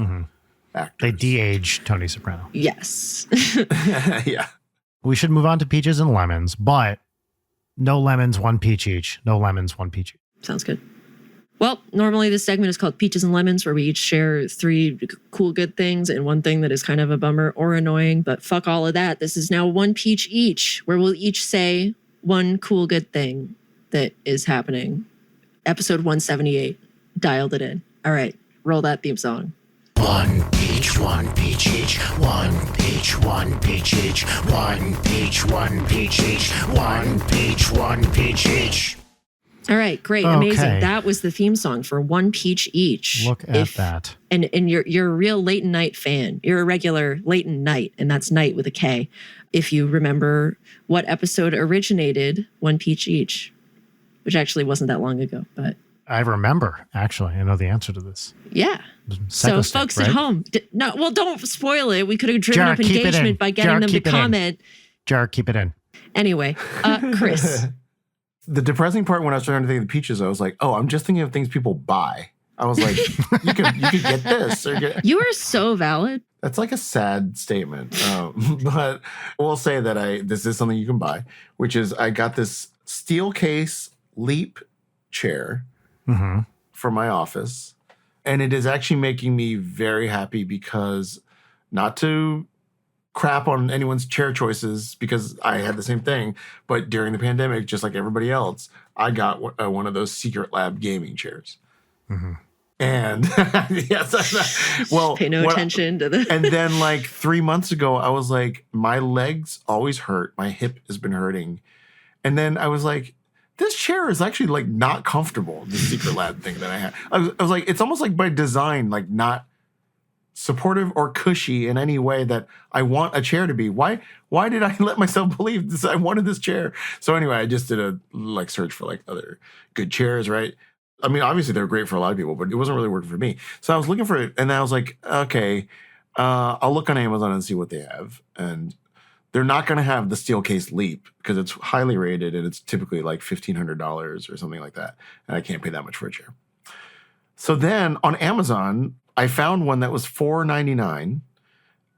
actors. They de-age Tony Soprano. Yes. Yeah. We should move on to peaches and lemons, but no lemons, 1 peach each. No lemons, 1 peach each. Sounds good. Well, normally this segment is called Peaches and Lemons, where we each share 3 cool, good things and 1 thing that is kind of a bummer or annoying. But fuck all of that. This is now 1 peach each, where we'll each say 1 cool, good thing that is happening. Episode 178. Dialed it in. All right. Roll that theme song. 1 peach, 1 peach each. 1 peach, 1 peach each. 1 peach, 1 peach each. 1 peach, 1 peach each. All right, great, amazing. That was the theme song for 1 peach each. Look at that. And you're a real Leighton Knight fan. You're a regular Leighton Knight, and that's Knight with a K. If you remember what episode originated 1 peach each, which actually wasn't that long ago, but I remember, actually. I know the answer to this. Yeah. So folks at home, don't spoil it. We could have driven up engagement by getting them to comment. Jar, keep it in. Anyway, Chris. The depressing part when I was trying to think of the peaches, I was like, oh, I'm just thinking of things people buy. I was like, you could get this. You are so valid. That's like a sad statement. But we'll say that this is something you can buy, which is I got this steel case Leap chair for my office. And it is actually making me very happy because not to crap on anyone's chair choices because I had the same thing. But during the pandemic, just like everybody else, I got one of those Secret Lab gaming chairs. And yes, well, pay no attention to the. And then like 3 months ago, I was like, my legs always hurt. My hip has been hurting. And then I was like, this chair is actually like not comfortable. The Secret Lab thing that I had. I was like, it's almost like by design, like not supportive or cushy in any way that I want a chair to be. Why did I let myself believe this? I wanted this chair. So anyway, I just did a search for like other good chairs, right? I mean, obviously they're great for a lot of people, but it wasn't really working for me. So I was looking for it, and I was like, okay, I'll look on Amazon and see what they have. And they're not going to have the steel case Leap because it's highly rated and it's typically like $1,500 or something like that. And I can't pay that much for a chair. So then on Amazon, I found one that was $4.99,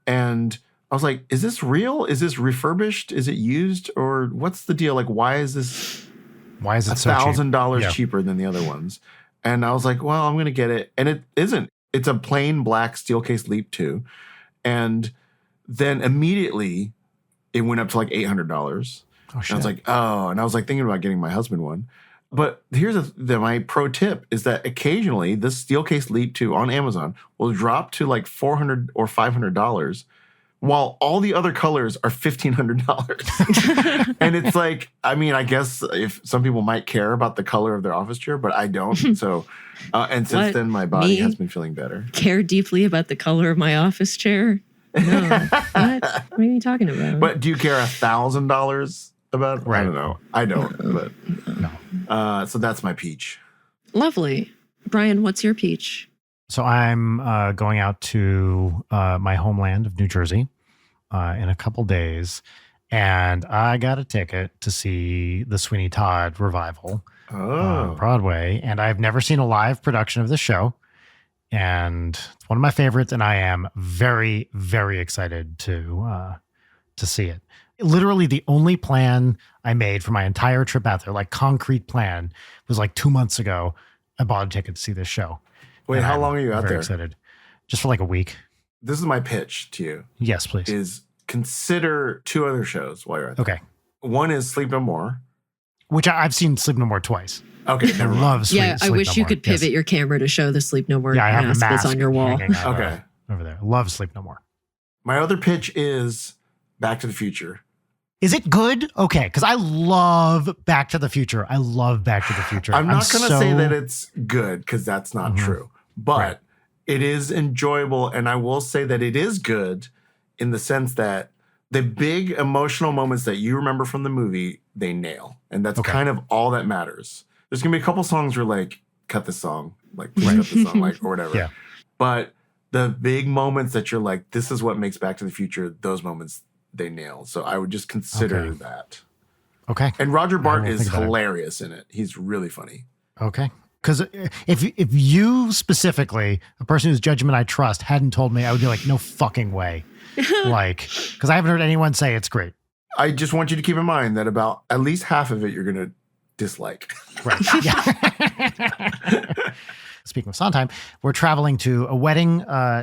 and I was like, is this real? Is this refurbished? Is it used? Or what's the deal? Like, why is it so $1,000 cheaper than the other ones? And I was like, well, I'm going to get it. And it isn't. It's a plain black steel case Leap 2. And then immediately it went up to like $800. Oh, shit. And I was like, oh, and I was like thinking about getting my husband one. But here's my pro tip is that occasionally this steel case Leap 2 on Amazon will drop to like $400 or $500 while all the other colors are $1,500. And it's like, I mean, I guess if some people might care about the color of their office chair, but I don't. So, and since then my body has been feeling better. Care deeply about the color of my office chair? No. What are you talking about? But do you care $1,000 about? Right. I don't know. I don't. But no. So that's my peach. Lovely. Brian, what's your peach? So I'm going out to my homeland of New Jersey in a couple days, and I got a ticket to see the Sweeney Todd revival on Broadway, and I've never seen a live production of this show, and it's one of my favorites, and I am very, very excited to see it. Literally the only plan I made for my entire trip out there, like concrete plan, was like 2 months ago. I bought a ticket to see this show. Wait, how long are you out there? Very excited. Just for like a week. This is my pitch to you. Yes, please. Is consider 2 other shows while you're out there. Okay. One is Sleep No More. Which I've seen Sleep No More twice. Okay. I love Sleep No More. I wish you could pivot your camera to show the Sleep No More mask that's on your wall. Okay. Over there. Love Sleep No More. My other pitch is Back to the Future. Is it good? Okay, because I love Back to the Future. I love Back to the Future. I'm not going to say that it's good because that's not true. But it is enjoyable. And I will say that it is good in the sense that The big emotional moments that you remember from the movie, they nail. And that's Okay. kind of all that matters. There's going to be a couple songs where like, cut this song, like, please cut this song, like, or whatever. Yeah. But the big moments that you're like, this is what makes Back to the Future, those moments, they nail. So I would just consider that. Okay. And Roger Bart will is think about it. hilarious in it. He's really funny. Okay. Because if you specifically, a person whose judgment I trust, hadn't told me, I would be like, no fucking way. Like, because I haven't heard anyone say it's great. I just want you to keep in mind that about at least half of it you're going to dislike. Right. Yeah. Speaking of Sondheim, we're traveling to a wedding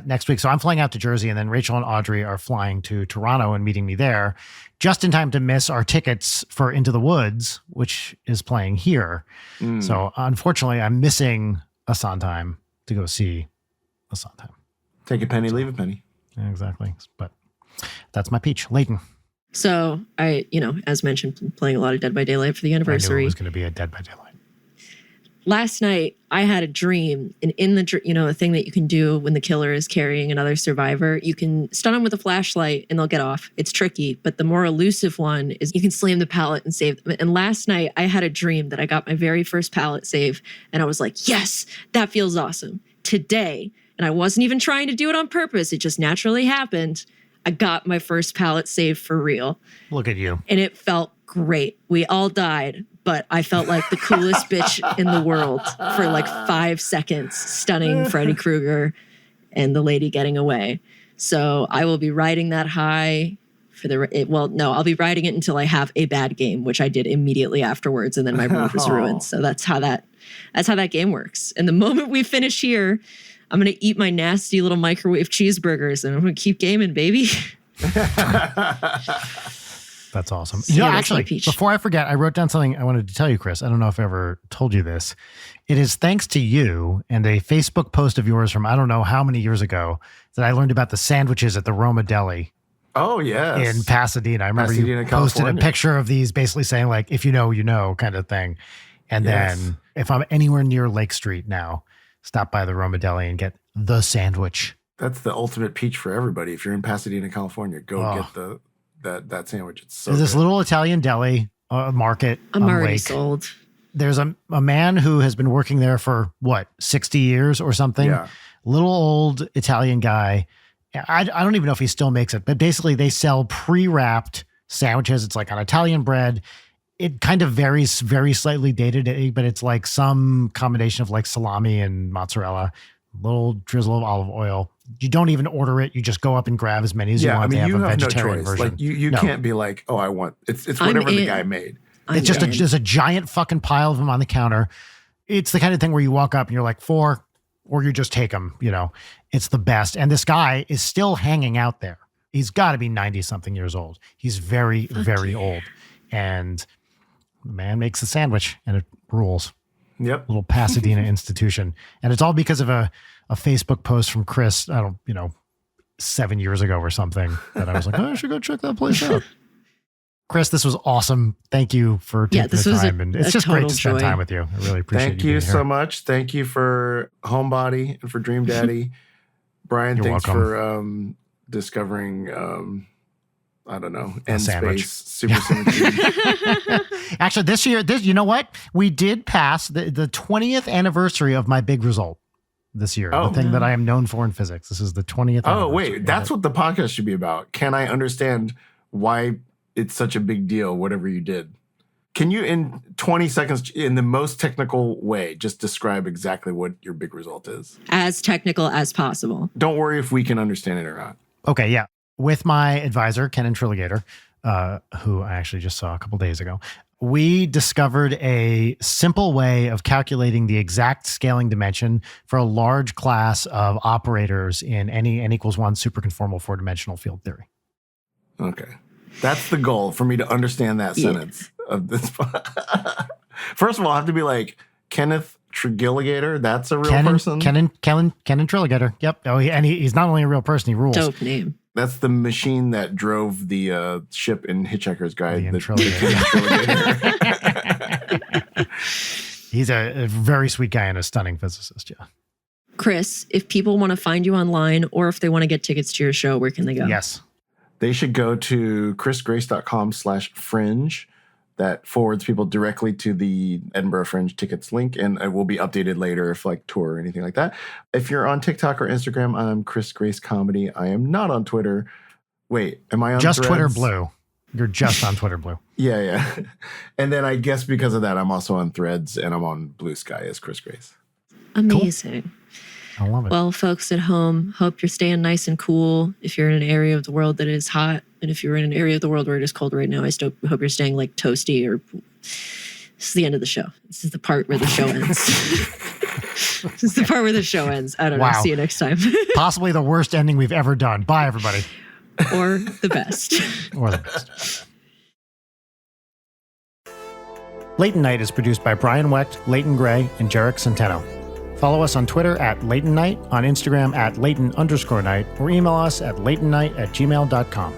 next week. So I'm flying out to Jersey, and then Rachel and Audrey are flying to Toronto and meeting me there just in time to miss our tickets for Into the Woods, which is playing here. So unfortunately, I'm missing a Sondheim to go see a Sondheim. Take a penny, leave a penny. Yeah, exactly. But that's my peach. Leighton. So I, as mentioned, playing a lot of Dead by Daylight for the I knew anniversary. it was going to be a Dead by Daylight. Last night, I had a dream, and in the a thing that you can do when the killer is carrying another survivor, you can stun them with a flashlight and they'll get off. It's tricky, but the more elusive one is you can slam the pallet and save them. And last night, I had a dream that I got my very first pallet save, and I was like, yes, that feels awesome. Today, and I wasn't even trying to do it on purpose, it just naturally happened, I got my first pallet save for real. Look at you. And it felt great. We all died, but I felt like the coolest bitch in the world for like 5 seconds, stunning Freddy Krueger and the lady getting away. So I will be riding that high for I'll be riding it until I have a bad game, which I did immediately afterwards, and then my mood was ruined. So that's how that game works. And the moment we finish here, I'm going to eat my nasty little microwave cheeseburgers, and I'm going to keep gaming, baby. That's awesome. So yeah, that's my actually, peach. before I forget, I wrote down something I wanted to tell you, Chris. I don't know if I ever told you this. It is thanks to you and a Facebook post of yours from I don't know how many years ago that I learned about the sandwiches at the Roma Deli Oh, yes. in Pasadena. I remember Pasadena, you posted California. a picture of these basically saying like, if you know, you know, kind of thing. And Yes. then if I'm anywhere near Lake Street now, stop by the Roma Deli and get the sandwich. That's the ultimate peach for everybody. If you're in Pasadena, California, go get that sandwich. It's so There's this good. little Italian deli market I'm on already Lake. sold. There's a man who has been working there for 60 years or something. Yeah. Little old Italian guy. I don't even know if he still makes it, but basically they sell pre-wrapped sandwiches. It's like on Italian bread. It kind of varies very slightly day to day, but it's like some combination of like salami and mozzarella, little drizzle of olive oil. You don't even order it. You just go up and grab as many as you Yeah, want. I mean, they you have a have no vegetarian choice. version. Like you No. can't be like, oh, I want it's I'm whatever the in. guy made. It's just I'm in. there's a giant fucking pile of them on the counter. It's the kind of thing where you walk up and you're like 4, or you just take them, it's the best. And this guy is still hanging out there. He's got to be 90 something years old. He's very, very old. And the man makes a sandwich and it rules. Yep. Little Pasadena institution. And it's all because of a Facebook post from Chris, 7 years ago or something that I was like, I should go check that place out. Chris, this was awesome. Thank you for taking this the was time. And it's a just great total to spend joy. time with you. I really appreciate Thank you you being so here. much. Thank you for Homebody and for Dream Daddy. Brian, You're thanks welcome. for discovering I don't know, End sandwich. Space, Super Symmetry. Actually, this year, you know what? We did pass the 20th anniversary of my big result this year. Oh. The thing that I am known for in physics. This is the 20th Oh, anniversary. wait, that's what the podcast should be about. Can I understand why it's such a big deal, whatever you did? Can you, in 20 seconds, in the most technical way, just describe exactly what your big result is? As technical as possible. Don't worry if we can understand it or not. Okay, yeah. With my advisor, Ken Intriligator, who I actually just saw a couple days ago, we discovered a simple way of calculating the exact scaling dimension for a large class of operators in any n equals 1 superconformal 4-dimensional field theory. Okay. That's the goal, for me to understand that Yeah. sentence of this. First of all, I have to be like, Kenneth Trigilligator, that's a real person? Ken Intriligator. Yep. Oh, he's not only a real person, he rules. Dope name. That's the machine that drove the ship in Hitchhiker's Guide. The the Intriligator. Intriligator. He's a very sweet guy and a stunning physicist, yeah. Chris, if people want to find you online or if they want to get tickets to your show, where can they go? Yes. they should go to chrisgrace.com/fringe. That forwards people directly to the Edinburgh Fringe tickets link, and it will be updated later if like tour or anything like that. If you're on TikTok or Instagram, I'm Chris Grace Comedy. I am not on Twitter. Wait, am I on Just Threads? Twitter Blue. You're just on Twitter Blue. Yeah. And then I guess because of that, I'm also on Threads and I'm on Blue Sky as Chris Grace. Amazing. I love it. Well, folks at home, hope you're staying nice and cool. If you're in an area of the world that is hot, and if you're in an area of the world where it is cold right now, I still hope you're staying like toasty. Or this is the end of the show. This is the part where the show ends. This is the part where the show ends. I don't know. See you next time. Possibly the worst ending we've ever done. Bye, everybody. Or the best. Or the best. Late Night is produced by Brian Wecht, Leighton Gray, and Jarek Centeno. Follow us on Twitter at Leighton Night, on Instagram at Leighton_Night, or email us at leightonnight@gmail.com.